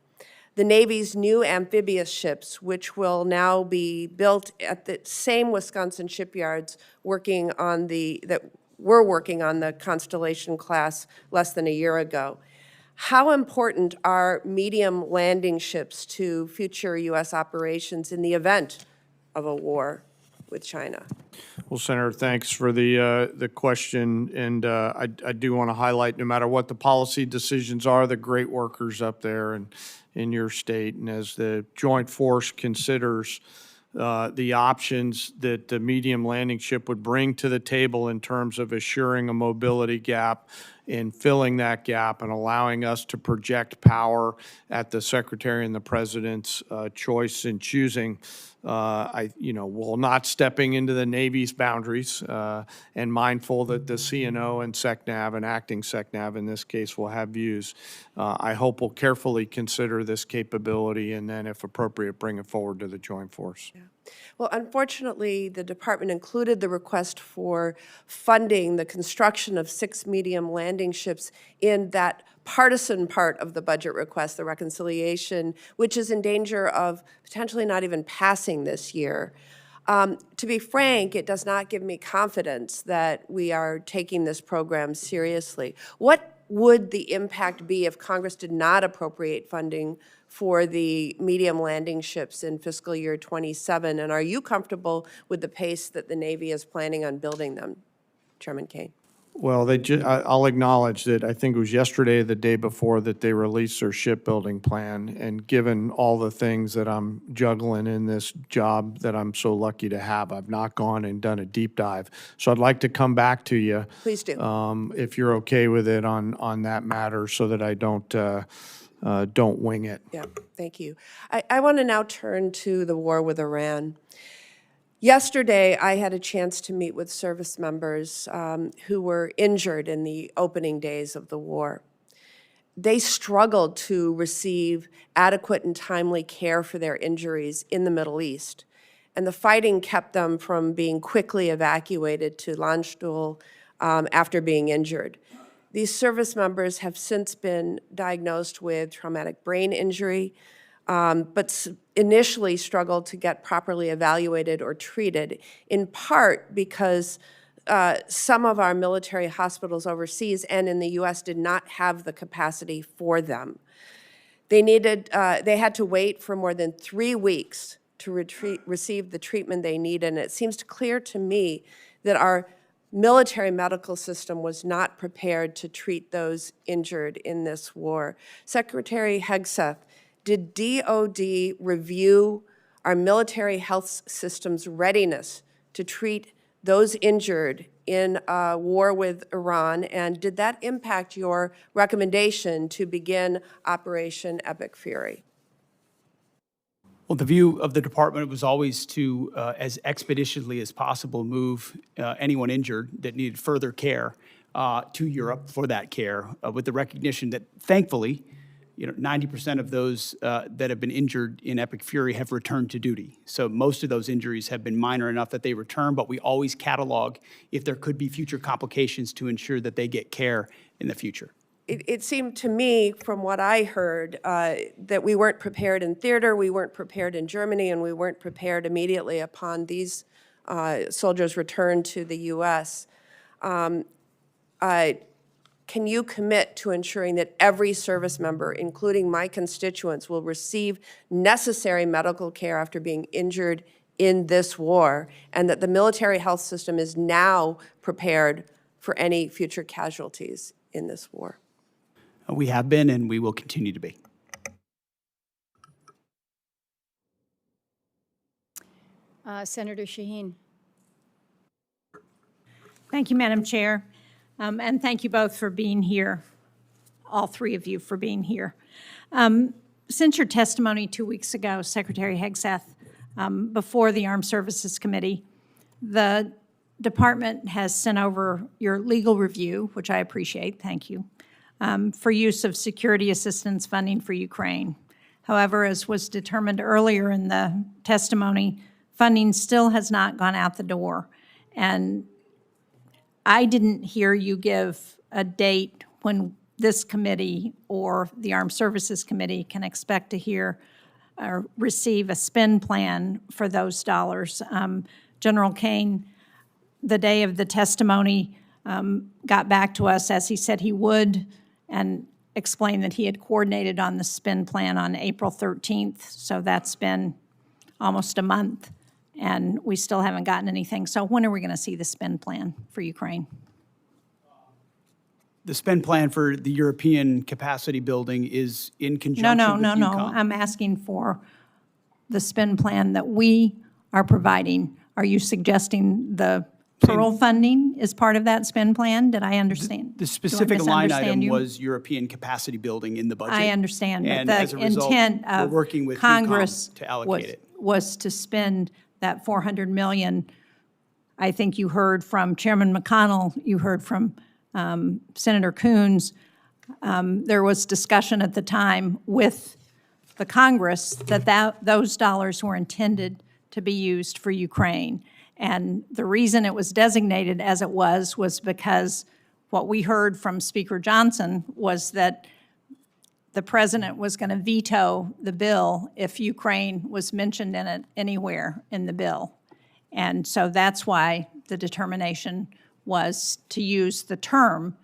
The Navy's new amphibious ships, which will now be built at the same Wisconsin shipyards working on that were working on the Constellation class less than a year ago. How important are medium landing ships to future U.S. operations in the event of a war with China? Well, Senator, thanks for the question, and I do want to highlight, no matter what the policy decisions are, the great workers up there and in your state, and as the Joint Force considers the options that the medium landing ship would bring to the table in terms of assuring a mobility gap and filling that gap and allowing us to project power at the Secretary and the President's choice in choosing. While not stepping into the Navy's boundaries and mindful that the CNO and SECNAV and acting SECNAV in this case will have views, I hope we'll carefully consider this capability and then, if appropriate, bring it forward to the Joint Force. Yeah. Well, unfortunately, the department included the request for funding the construction of 6 medium landing ships in that partisan part of the budget request, the reconciliation, which is in danger of potentially not even passing this year. To be frank, it does not give me confidence that we are taking this program seriously. What would the impact be if Congress did not appropriate funding for the medium landing ships in fiscal year 27? And are you comfortable with the pace that the Navy is planning on building them, Chairman Caine? Well, I'll acknowledge that I think it was yesterday or the day before that they released their shipbuilding plan. And given all the things that I'm juggling in this job that I'm so lucky to have, I've not gone and done a deep dive. So I'd like to come back to you. Please do. If you're okay with it on that matter, so that I don't wing it. Yeah, thank you. I want to now turn to the war with Iran. Yesterday, I had a chance to meet with service members who were injured in the opening days of the war. They struggled to receive adequate and timely care for their injuries in the Middle East, and the fighting kept them from being quickly evacuated to Landstuhl after being injured. These service members have since been diagnosed with traumatic brain injury, but initially struggled to get properly evaluated or treated, in part because some of our military hospitals overseas and in the U.S. did not have the capacity for them. They had to wait for more than 3 weeks to receive the treatment they needed, and it seems clear to me that our military medical system was not prepared to treat those injured in this war. Secretary Hegseth, did DOD review our military health system's readiness to treat those injured in a war with Iran, and did that impact your recommendation to begin Operation Epic Fury? Well, the view of the department was always to, as expeditiously as possible, move anyone injured that needed further care to Europe for that care, with the recognition that, thankfully, 90% of those that have been injured in Epic Fury have returned to duty. So most of those injuries have been minor enough that they return, but we always catalog if there could be future complications to ensure that they get care in the future. it seemed to me, from what I heard, that we weren't prepared in theater, we weren't prepared in Germany, and we weren't prepared immediately upon these soldiers' return to the U.S. Can you commit to ensuring that every service member, including my constituents, will receive necessary medical care after being injured in this war, and that the military health system is now prepared for any future casualties in this war? We have been, and we will continue to be. Senator Shaheen. Thank you, Madam Chair. And thank you both for being here, all three of you for being here. Since your testimony 2 weeks ago, Secretary Hegseth, before the Armed Services Committee, the department has sent over your legal review, which I appreciate, thank you, for use of security assistance funding for Ukraine. However, as was determined earlier in the testimony, funding still has not gone out the door. And I didn't hear you give a date when this committee or the Armed Services Committee can expect to hear or receive a spend plan for those dollars. General Caine, the day of the testimony, got back to us as he said he would and explained that he had coordinated on the spend plan on April 13th. So that's been almost a month, and we still haven't gotten anything. So when are we going to see the spend plan for Ukraine? The spend plan for the European capacity building is in conjunction with EUCOM. I'm asking for the spend plan that we are providing. Are you suggesting the Pearl funding is part of that spend plan? Did I understand? The specific line item you? was European capacity building in the budget. I understand, but And as a the result, intent we're of working with Congress EUCOM to allocate it. was to spend that $400 million. I think you heard from Chairman McConnell, you heard from Senator Coons. There was discussion at the time with the Congress that those dollars were intended to be used for Ukraine. And the reason it was designated as it was because what we heard from Speaker Johnson was that the president was going to veto the bill if Ukraine was mentioned in it anywhere in the bill. And so that's why the determination was to use the term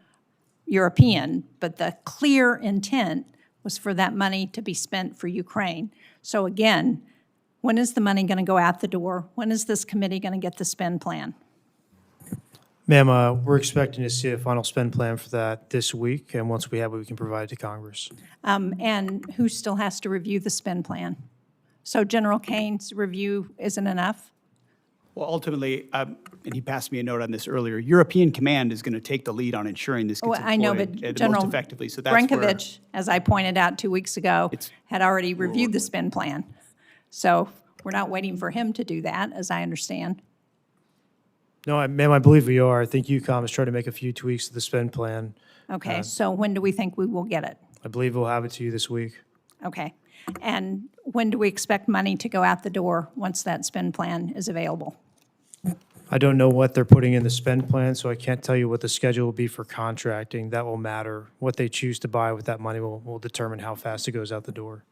European, but the clear intent was for that money to be spent for Ukraine. So again, when is the money going to go out the door? When is this committee going to get the spend plan? Ma'am, we're expecting to see a final spend plan for that this week, and once we have it, we can provide it to Congress. And who still has to review the spend plan? So General Caine's review isn't enough? Well, ultimately, and he passed me a note on this earlier, European Command is going to take the lead on ensuring this gets I know, deployed but most General effectively. So that's where Brinkovich, as I pointed out 2 weeks ago, had already reviewed the spend plan. So we're not waiting for him to do that, as I understand. No, ma'am, I believe we are. I think EUCOM is trying to make a few tweaks to the spend plan. Okay, so when do we think we will get it? I believe we'll have it to you this week. Okay. And when do we expect money to go out the door once that spend plan is available? I don't know what they're putting in the spend plan, so I can't tell you what the schedule will be for contracting. That will matter. What they choose to buy with that money will determine how fast it goes out the door.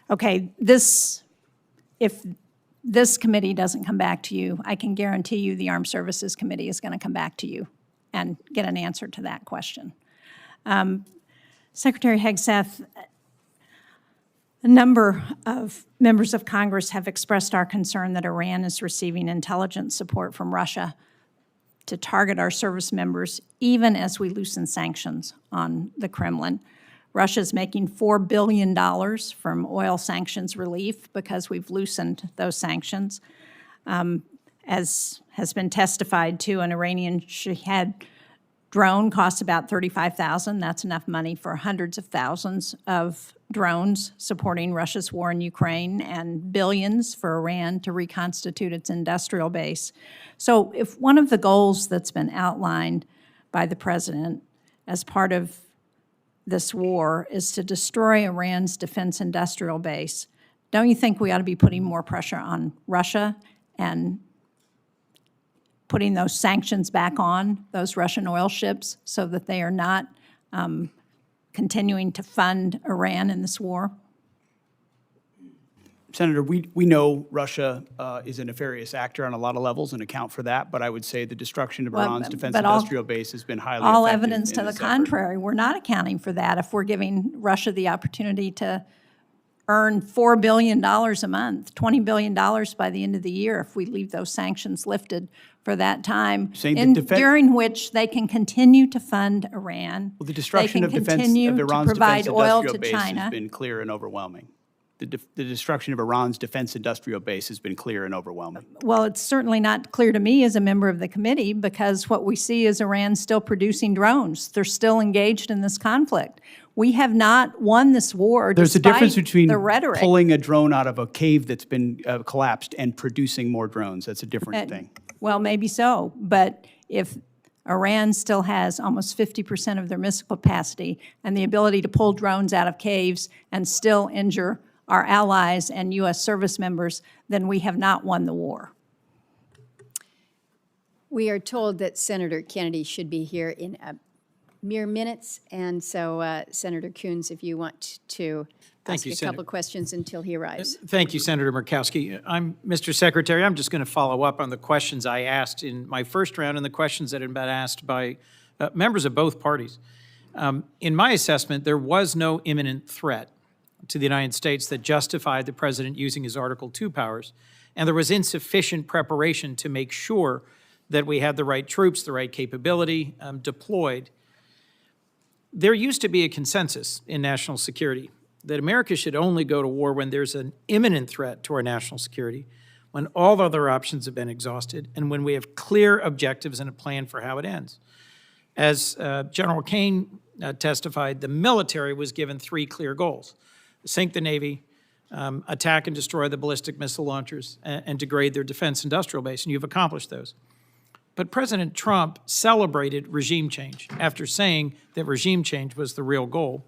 Okay, if this committee doesn't come back to you, I can guarantee you the Armed Services Committee is going to come back to you and get an answer to that question. Secretary Hegseth, a number of members of Congress have expressed our concern that Iran is receiving intelligence support from Russia to target our service members, even as we loosen sanctions on the Kremlin. Russia's making $4 billion from oil sanctions relief because we've loosened those sanctions. As has been testified to, an Iranian Shahed drone costs about $35,000. That's enough money for hundreds of thousands of drones supporting Russia's war in Ukraine, and billions for Iran to reconstitute its industrial base. So if one of the goals that's been outlined by the president as part of this war is to destroy Iran's defense industrial base, don't you think we ought to be putting more pressure on Russia and putting those sanctions back on those Russian oil ships so that they are not continuing to fund Iran in this war? Senator, we know Russia is a nefarious actor on a lot of levels and account for that, but I would say the destruction of Well, Iran's defense but all- industrial base has been highly All effective evidence in to the this effort. contrary. We're not accounting for that if we're giving Russia the opportunity to earn $4 billion a month, $20 billion by the end of the year if we leave those sanctions lifted for that time, Saying that during which they can continue to fund Iran. Well, the destruction of defense continue of to Iran's provide defense oil industrial to base China. has been clear and overwhelming. The destruction of Iran's defense industrial base has been clear and overwhelming. Well, it's certainly not clear to me as a member of the committee because what we see is Iran still producing drones. They're still engaged in this conflict. We have not won this war There's a difference despite between the rhetoric. pulling a drone out of a cave that's been collapsed and producing more drones. That's a different thing. Well, maybe so, but if Iran still has almost 50% of their missile capacity and the ability to pull drones out of caves and still injure our allies and U.S. service members, then we have not won the war. We are told that Senator Kennedy should be here in mere minutes, and so Senator Coons, if you want to ask a couple of questions until he arrives. Thank you, Senator Murkowski. Mr. Secretary, I'm just going to follow up on the questions I asked in my first round and the questions that had been asked by members of both parties. In my assessment, there was no imminent threat to the United States that justified the president using his Article II powers, and there was insufficient preparation to make sure that we had the right troops, the right capability deployed. There used to be a consensus in national security that America should only go to war when there's an imminent threat to our national security, when all other options have been exhausted, and when we have clear objectives and a plan for how it ends. As General Caine testified, the military was given 3 clear goals: sink the Navy, attack and destroy the ballistic missile launchers, and degrade their defense industrial base, and you've accomplished those. But President Trump celebrated regime change after saying that regime change was the real goal.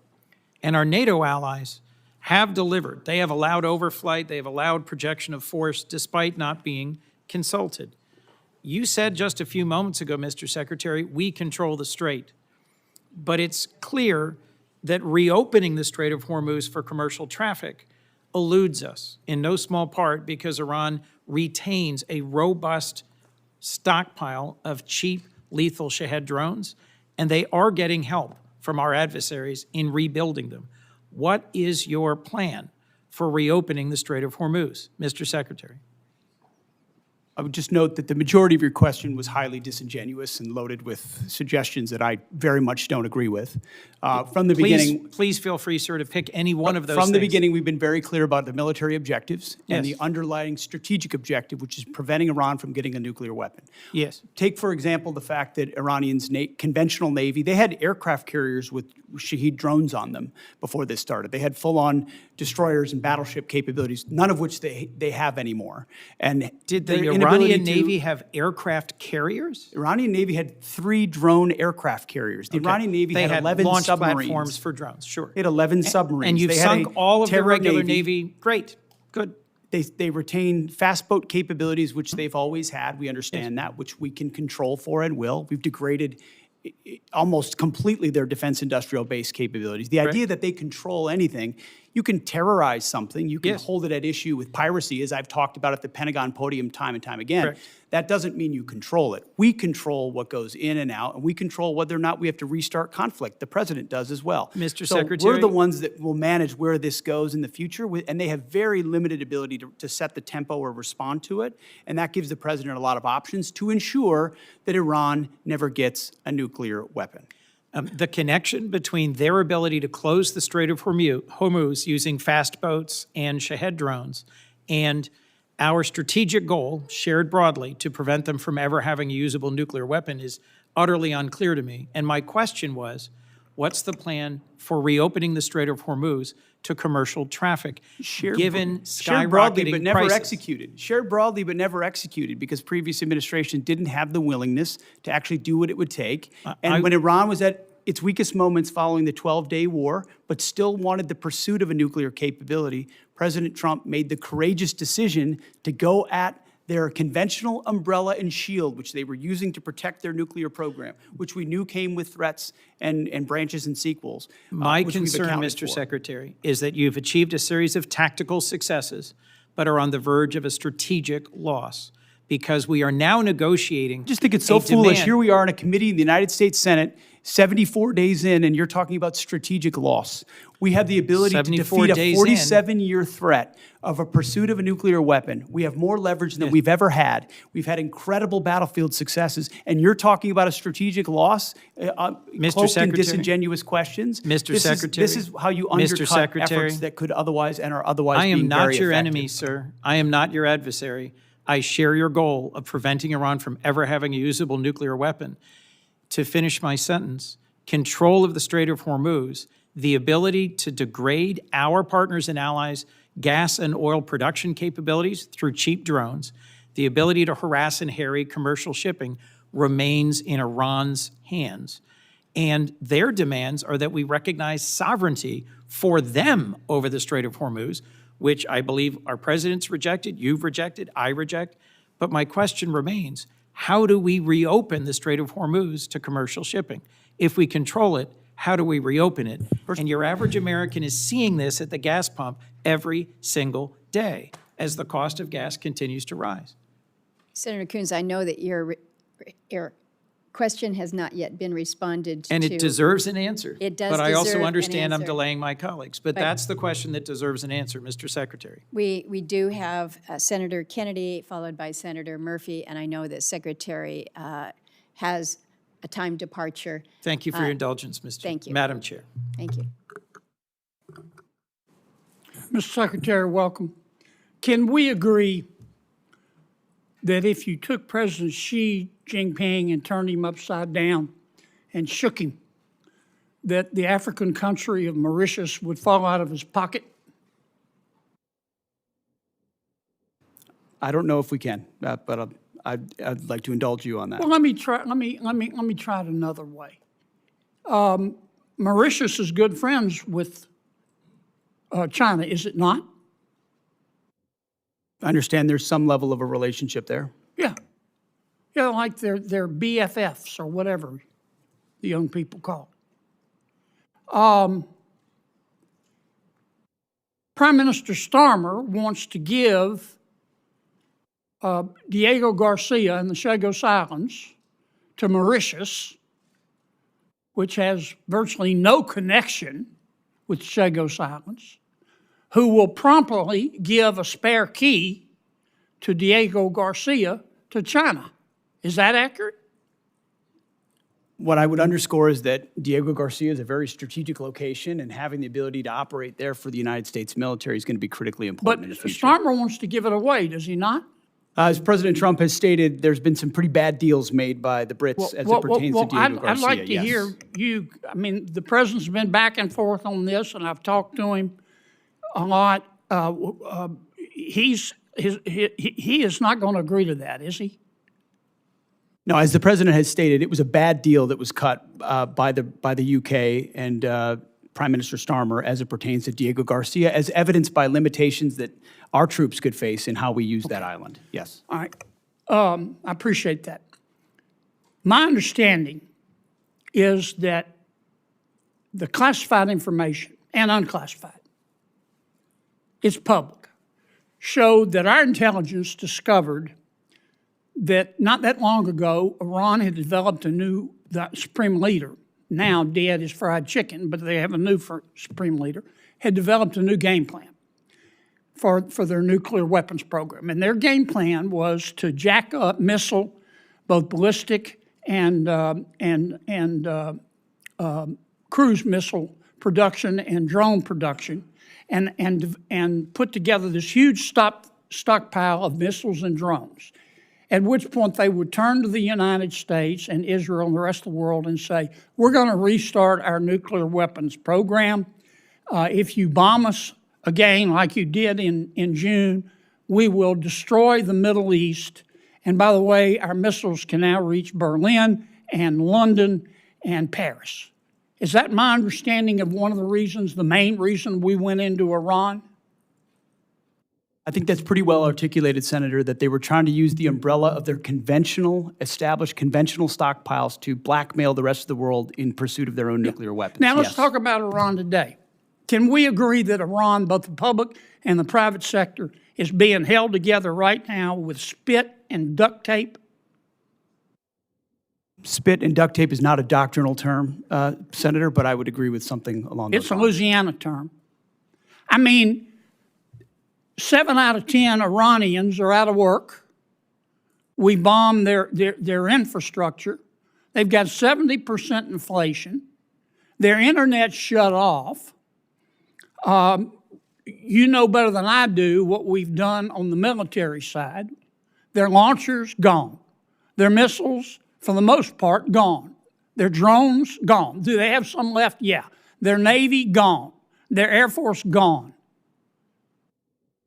And our NATO allies have delivered. They have allowed overflight, they have allowed projection of force despite not being consulted. You said just a few moments ago, Mr. Secretary, we control the strait. But it's clear that reopening the Strait of Hormuz for commercial traffic eludes us, in no small part because Iran retains a robust stockpile of cheap, lethal Shahed drones, and they are getting help from our adversaries in rebuilding them. What is your plan for reopening the Strait of Hormuz, Mr. Secretary? I would just note that the majority of your question was highly disingenuous and loaded with suggestions that I very much don't agree with. From the beginning, Please feel free, sir, to pick any one of those from the things. beginning, we've been very clear about the military objectives and Yes. the underlying strategic objective, which is preventing Iran from getting a nuclear weapon. Yes. Take, for example, the fact that Iranians' conventional Navy, they had aircraft carriers with Shahed drones on them before this started. They had full-on destroyers and battleship capabilities, none of which they have anymore. And Did the their inability Iranian to- Navy have aircraft carriers? Iranian Navy had 3 drone aircraft carriers. The Iranian Navy They had 11 launch submarines. platforms for drones, sure. They had 11 submarines. And you've They had sunk a all of the terror regular Navy. Great, good. They retain fast boat capabilities, which they've always had. We understand that, which we can control for and will. We've degraded almost completely their defense industrial base capabilities. The idea that they control anything, you can terrorize something, you can hold it at issue with piracy, as I've talked about at the Pentagon podium time and time again. Correct. That doesn't mean you control it. We control what goes in and out, and we control whether or not we have to restart conflict. The president does as well. Mr. So Secretary- we're the ones that will manage where this goes in the future, and they have very limited ability to set the tempo or respond to it, and that gives the president a lot of options to ensure that Iran never gets a nuclear weapon. The connection between their ability to close the Strait of Hormuz using fast boats and Shahed drones and our strategic goal, shared broadly, to prevent them from ever having a usable nuclear weapon is utterly unclear to me. And my question was, what's the plan for reopening the Strait of Hormuz to commercial traffic, given shared broadly, but skyrocketing never prices? executed. Shared broadly, but never executed, because previous administration didn't have the willingness to actually do what it would take. And when Iran was at its weakest moments following the 12-day war, but still wanted the pursuit of a nuclear capability, President Trump made the courageous decision to go at Their conventional umbrella and shield, which they were using to protect their nuclear program, which we knew came with threats and branches and sequels. My which we've concern, accounted Mr. for. Secretary, is that you've achieved a series of tactical successes, but are on the verge of a strategic loss, because we are now negotiating. I just think it's so a foolish. demand- Here we are in a committee in the United States Senate, 74 days in, and you're talking about strategic loss. We have the ability to 74 defeat days a in. 47-year threat of a pursuit of a nuclear weapon. We have more leverage than we've ever had. We've had incredible battlefield successes, and you're talking about a strategic loss cloaked in Secretary. disingenuous questions. Mr. This Secretary. Is how you Mr. undercut Secretary. efforts that could otherwise and are otherwise I am being not very your effective. enemy, sir. I am not your adversary. I share your goal of preventing Iran from ever having a usable nuclear weapon. To finish my sentence, control of the Strait of Hormuz, the ability to degrade our partners and allies' gas and oil production capabilities through cheap drones, the ability to harass and harry commercial shipping remains in Iran's hands. And their demands are that we recognize sovereignty for them over the Strait of Hormuz, which I believe our president's rejected, you've rejected, I reject. But my question remains, how do we reopen the Strait of Hormuz to commercial shipping? If we control it, how do we reopen it? And your average American is seeing this at the gas pump every single day as the cost of gas continues to rise. Senator Coons, I know that your question has not yet been responded to. And it deserves an answer. It does But I deserve also an understand I'm answer. delaying my colleagues. But that's the question that deserves an answer, Mr. Secretary. We do have Senator Kennedy, followed by Senator Murphy, and I know that Secretary has a time departure. Thank you for your indulgence, thank you. Madam Chair. Thank you. Mr. Secretary, welcome. Can we agree that if you took President Xi Jinping and turned him upside down and shook him, that the African country of Mauritius would fall out of his pocket? I don't know if we can, but I'd like to indulge you on that. Well, let me try it another way. Mauritius is good friends with China, is it not? I understand there's some level of a relationship there. Yeah. Yeah, like they're BFFs or whatever the young people call it. Prime Minister Starmer wants to give Diego Garcia and the Chagos Islands to Mauritius, which has virtually no connection with the Chagos Islands, who will promptly give a spare key to Diego Garcia to China. Is that accurate? What I would underscore is that Diego Garcia is a very strategic location, and having the ability to operate there for the United States military is going to be critically important But in the future. Starmer wants to give it away, does he not? As President Trump has stated, there's been some pretty bad deals made by the Brits as it pertains to Diego Garcia. I'd like to yes. hear you, I mean, the president's been back and forth on this, and I've talked to him a lot. He is not going to agree to that, is he? No, as the president has stated, it was a bad deal that was cut by the UK and Prime Minister Starmer as it pertains to Diego Garcia, as evidenced by limitations that our troops could face in how we use that island. Yes. All right. I appreciate that. My understanding is that the classified information and unclassified, it's public, showed that our intelligence discovered that not that long ago, Iran had developed the supreme leader, now dead is fried chicken, but they have a new supreme leader, had developed a new game plan for their nuclear weapons program. And their game plan was to jack up missile, both ballistic and cruise missile production and drone production, and put together this huge stockpile of missiles and drones. At which point they would turn to the United States and Israel and the rest of the world and say, we're going to restart our nuclear weapons program. If you bomb us again like you did in June, we will destroy the Middle East. And by the way, our missiles can now reach Berlin and London and Paris. Is that my understanding of one of the reasons, the main reason we went into Iran? I think that's pretty well articulated, Senator, that they were trying to use the umbrella of their established conventional stockpiles to blackmail the rest of the world in pursuit of their own nuclear weapons. Now, let's Yes. talk about Iran today. Can we agree that Iran, both the public and the private sector, is being held together right now with spit and duct tape? Spit and duct tape is not a doctrinal term, Senator, but I would agree with something along those It's a lines. Louisiana term. I mean, 7 out of 10 Iranians are out of work. We bomb their infrastructure. They've got 70% inflation. Their internet's shut off. You know better than I do what we've done on the military side. Their launchers, gone. Their missiles, for the most part, gone. Their drones, gone. Do they have some left? Yeah. Their Navy, gone. Their Air Force, gone.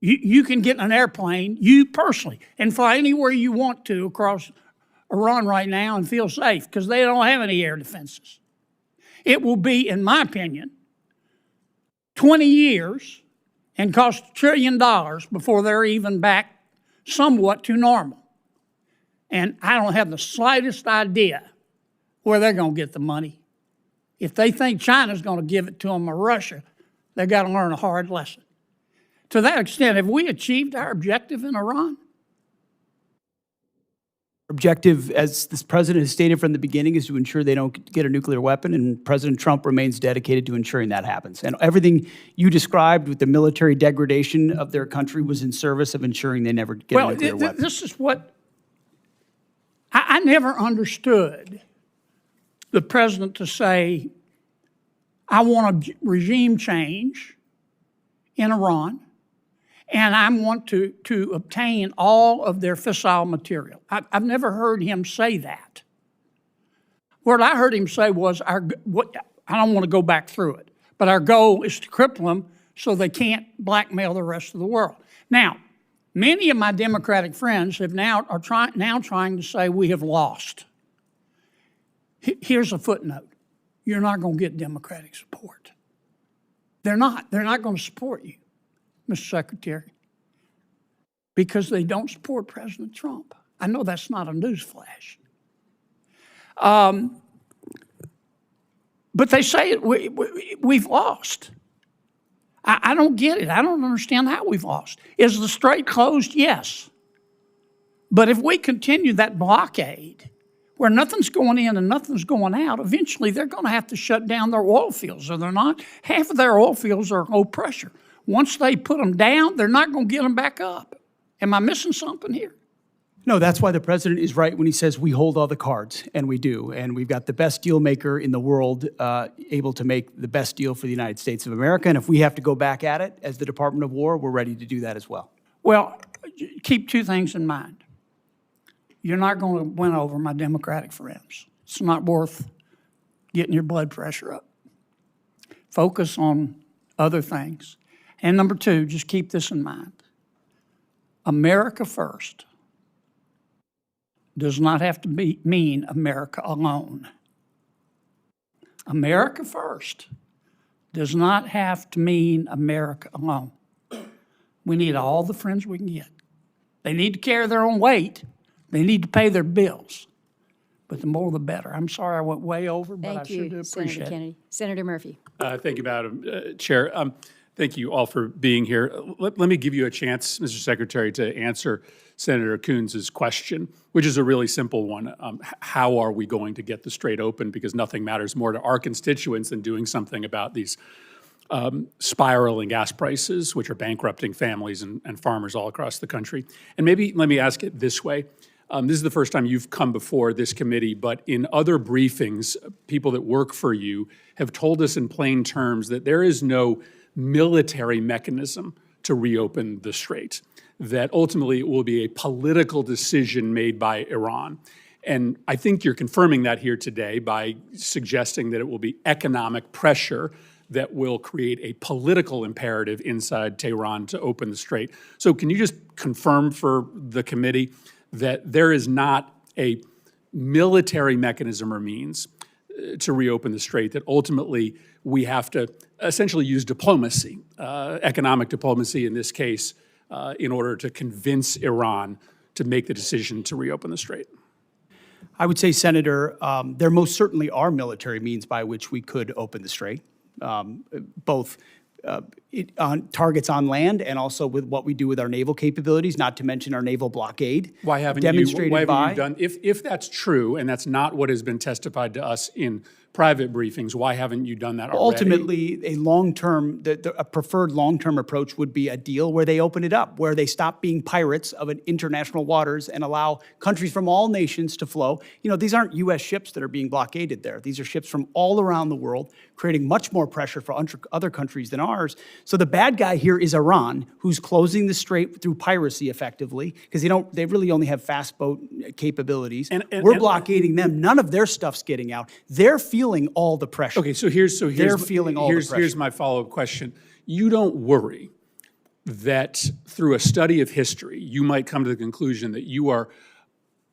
You can get in an airplane, you personally, and fly anywhere you want to across Iran right now and feel safe because they don't have any air defenses. It will be, in my opinion, 20 years and cost $1 trillion before they're even back somewhat to normal. And I don't have the slightest idea where they're going to get the money. If they think China's going to give it to them or Russia, they've got to learn a hard lesson. To that extent, have we achieved our objective in Iran? Objective, as this president has stated from the beginning, is to ensure they don't get a nuclear weapon, and President Trump remains dedicated to ensuring that happens. And everything you described with the military degradation of their country was in service of ensuring they never get a nuclear weapon. This is what I never understood the president to say, I want a regime change in Iran, and I want to obtain all of their fissile material. I've never heard him say that. What I heard him say was, I don't want to go back through it, but our goal is to cripple them so they can't blackmail the rest of the world. Now, many of my Democratic friends are trying to say we have lost. Here's a footnote. You're not going to get Democratic support. They're not. They're not going to support you, Mr. Secretary, because they don't support President Trump. I know that's not a newsflash. But they say we've lost. I don't get it. I don't understand how we've lost. Is the strait closed? Yes. But if we continue that blockade where nothing's going in and nothing's going out, eventually they're going to have to shut down their oil fields, are they not? Half of their oil fields are low pressure. Once they put them down, they're not going to get them back up. Am I missing something here? No, that's why the president is right when he says we hold all the cards, and we do. And we've got the best deal maker in the world able to make the best deal for the United States of America. And if we have to go back at it as the Department of War, we're ready to do that as well. Well, keep two things in mind. You're not going to win over my Democratic friends. It's not worth getting your blood pressure up. Focus on other things. And number two, just keep this in mind. America first does not have to mean America alone. America first does not have to mean America alone. We need all the friends we can get. They need to carry their own weight. They need to pay their bills. But the more the better. I'm sorry I went way over, but I sure do appreciate Senator it. Kennedy. Senator Murphy. Thank you, Madam Chair. Thank you all for being here. Let me give you a chance, Mr. Secretary, to answer Senator Coons' question, which is a really simple one. How are we going to get the strait open? Because nothing matters more to our constituents than doing something about these spiraling gas prices, which are bankrupting families and farmers all across the country. And maybe let me ask it this way. This is the first time you've come before this committee, but in other briefings, people that work for you have told us in plain terms that there is no military mechanism to reopen the strait, that ultimately it will be a political decision made by Iran. And I think you're confirming that here today by suggesting that it will be economic pressure that will create a political imperative inside Tehran to open the strait. So can you just confirm for the committee that there is not a military mechanism or means to reopen the strait, that ultimately we have to essentially use diplomacy, economic diplomacy in this case, in order to convince Iran to make the decision to reopen the strait? I would say, Senator, there most certainly are military means by which we could open the strait, both on targets on land and also with what we do with our naval capabilities, not to mention our naval blockade. Why haven't you done, if that's true, and that's not what has been testified to us in private briefings, why haven't you done that already? Ultimately, a preferred long-term approach would be a deal where they open it up, where they stop being pirates of international waters and allow countries from all nations to flow. You know, these aren't U.S. ships that are being blockaded there. These are ships from all around the world, creating much more pressure for other countries than ours. So the bad guy here is Iran, who's closing the strait through piracy effectively, because they really only have fast boat capabilities. We're blockading them. None of their stuff's getting out. They're feeling all the pressure. Okay, so here's they're feeling all the pressure. Here's my follow-up question. You don't worry that through a study of history, you might come to the conclusion that you are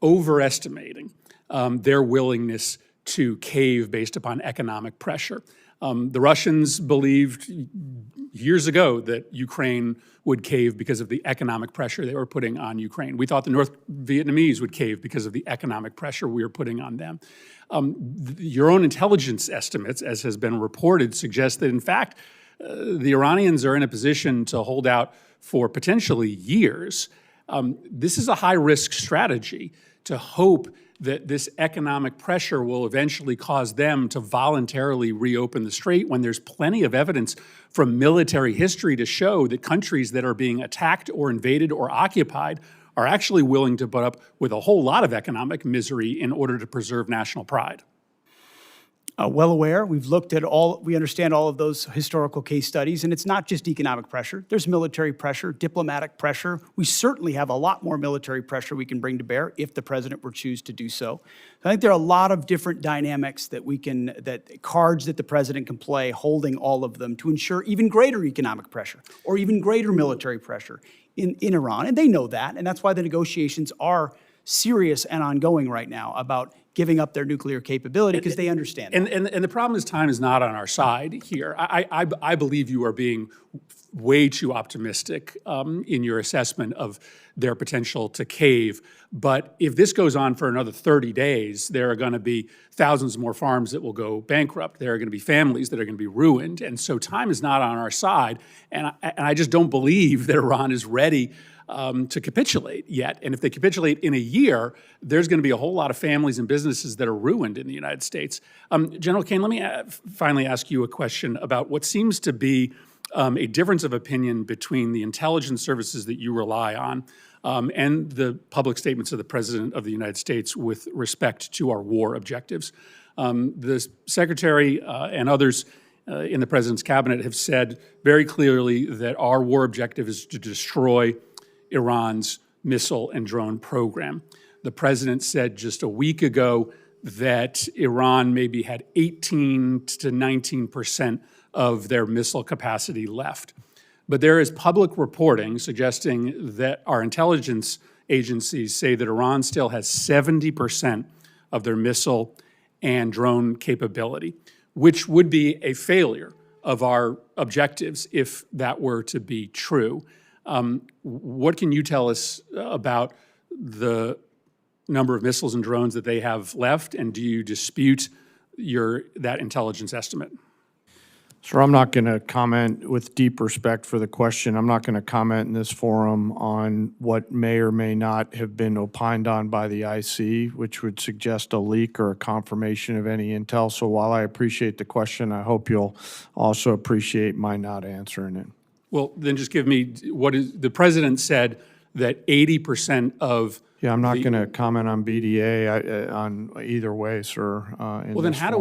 overestimating their willingness to cave based upon economic pressure. The Russians believed years ago that Ukraine would cave because of the economic pressure they were putting on Ukraine. We thought the North Vietnamese would cave because of the economic pressure we were putting on them. Your own intelligence estimates, as has been reported, suggest that, in fact, the Iranians are in a position to hold out for potentially years. This is a high-risk strategy to hope that this economic pressure will eventually cause them to voluntarily reopen the strait when there's plenty of evidence from military history to show that countries that are being attacked or invaded or occupied are actually willing to put up with a whole lot of economic misery in order to preserve national pride. Well aware. We understand all of those historical case studies, and it's not just economic pressure. There's military pressure, diplomatic pressure. We certainly have a lot more military pressure we can bring to bear if the president were to choose to do so. I think there are a lot of different dynamics cards that the president can play, holding all of them to ensure even greater economic pressure or even greater military pressure in Iran. And they know that, and that's why the negotiations are serious and ongoing right now about giving up their nuclear capability, because they understand that. And the problem is time is not on our side here. I believe you are being way too optimistic in your assessment of their potential to cave. But if this goes on for another 30 days, there are going to be thousands more farms that will go bankrupt. There are going to be families that are going to be ruined. And so time is not on our side. And I just don't believe that Iran is ready to capitulate yet. And if they capitulate in a year, there's going to be a whole lot of families and businesses that are ruined in the United States. General Caine, let me finally ask you a question about what seems to be a difference of opinion between the intelligence services that you rely on and the public statements of the President of the United States with respect to our war objectives. The Secretary and others in the President's cabinet have said very clearly that our war objective is to destroy Iran's missile and drone program. The president said just a week ago that Iran maybe had 18 to 19% of their missile capacity left. But there is public reporting suggesting that our intelligence agencies say that Iran still has 70% of their missile and drone capability, which would be a failure of our objectives if that were to be true. What can you tell us about the number of missiles and drones that they have left, and do you dispute that intelligence estimate? Sir, I'm not going to comment, with deep respect for the question, I'm not going to comment in this forum on what may or may not have been opined on by the IC, which would suggest a leak or a confirmation of any intel. So while I appreciate the question, I hope you'll also appreciate my not answering it. Well, then just give me the president said that 80% of I'm not going to comment on BDA on either way, sir. Well, then how do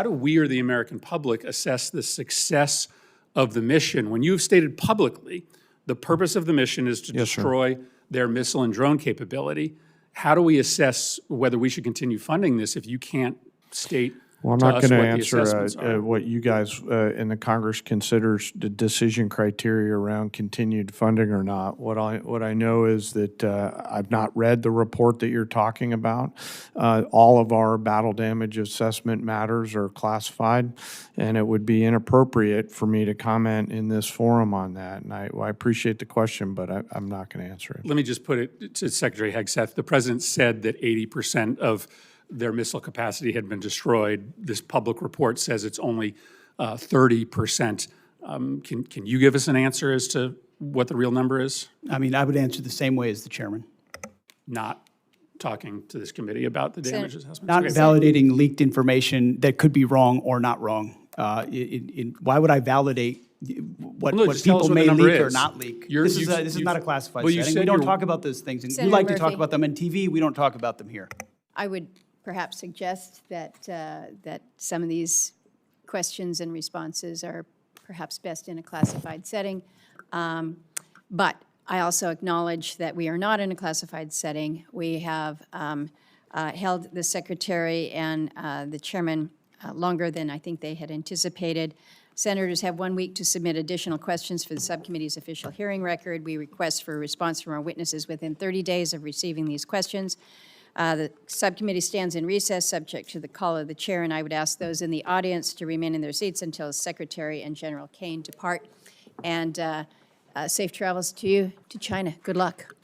we or the American public assess the success of the mission when you've stated publicly the purpose of the mission is to destroy their missile and drone capability? How do we assess whether we should continue funding this if you can't state Well, I'm to not us going to what the answer assessments are. what you guys in the Congress considers the decision criteria around continued funding or not. What I know is that I've not read the report that you're talking about. All of our battle damage assessment matters are classified, and it would be inappropriate for me to comment in this forum on that. And I appreciate the question, but I'm not going to answer it. Let me just put it to Secretary Hegseth. The president said that 80% of their missile capacity had been destroyed. This public report says it's only 30%. Can you give us an answer as to what the real number is? I mean, I would answer the same way as the chairman. Not talking to this committee about the damage assessments? Not validating leaked information that could be wrong or not wrong. Why would I validate what Well, no, just tell us people what the may number leak or is. not leak? You're- This you- is not a classified well, you setting. said We don't you're- talk about those things. And you Senator like to talk Murphy. about them on TV, we don't talk about them here. I would perhaps suggest that, that some of these questions and responses are perhaps best in a classified setting. But I also acknowledge that we are not in a classified setting. We have held the secretary and the chairman longer than I think they had anticipated. Senators have 1 week to submit additional questions for the subcommittee's official hearing record. We request for a response from our witnesses within 30 days of receiving these questions. The subcommittee stands in recess, subject to the call of the chair, and I would ask those in the audience to remain in their seats until Secretary and General Caine depart. And safe travels to you to China. Good luck.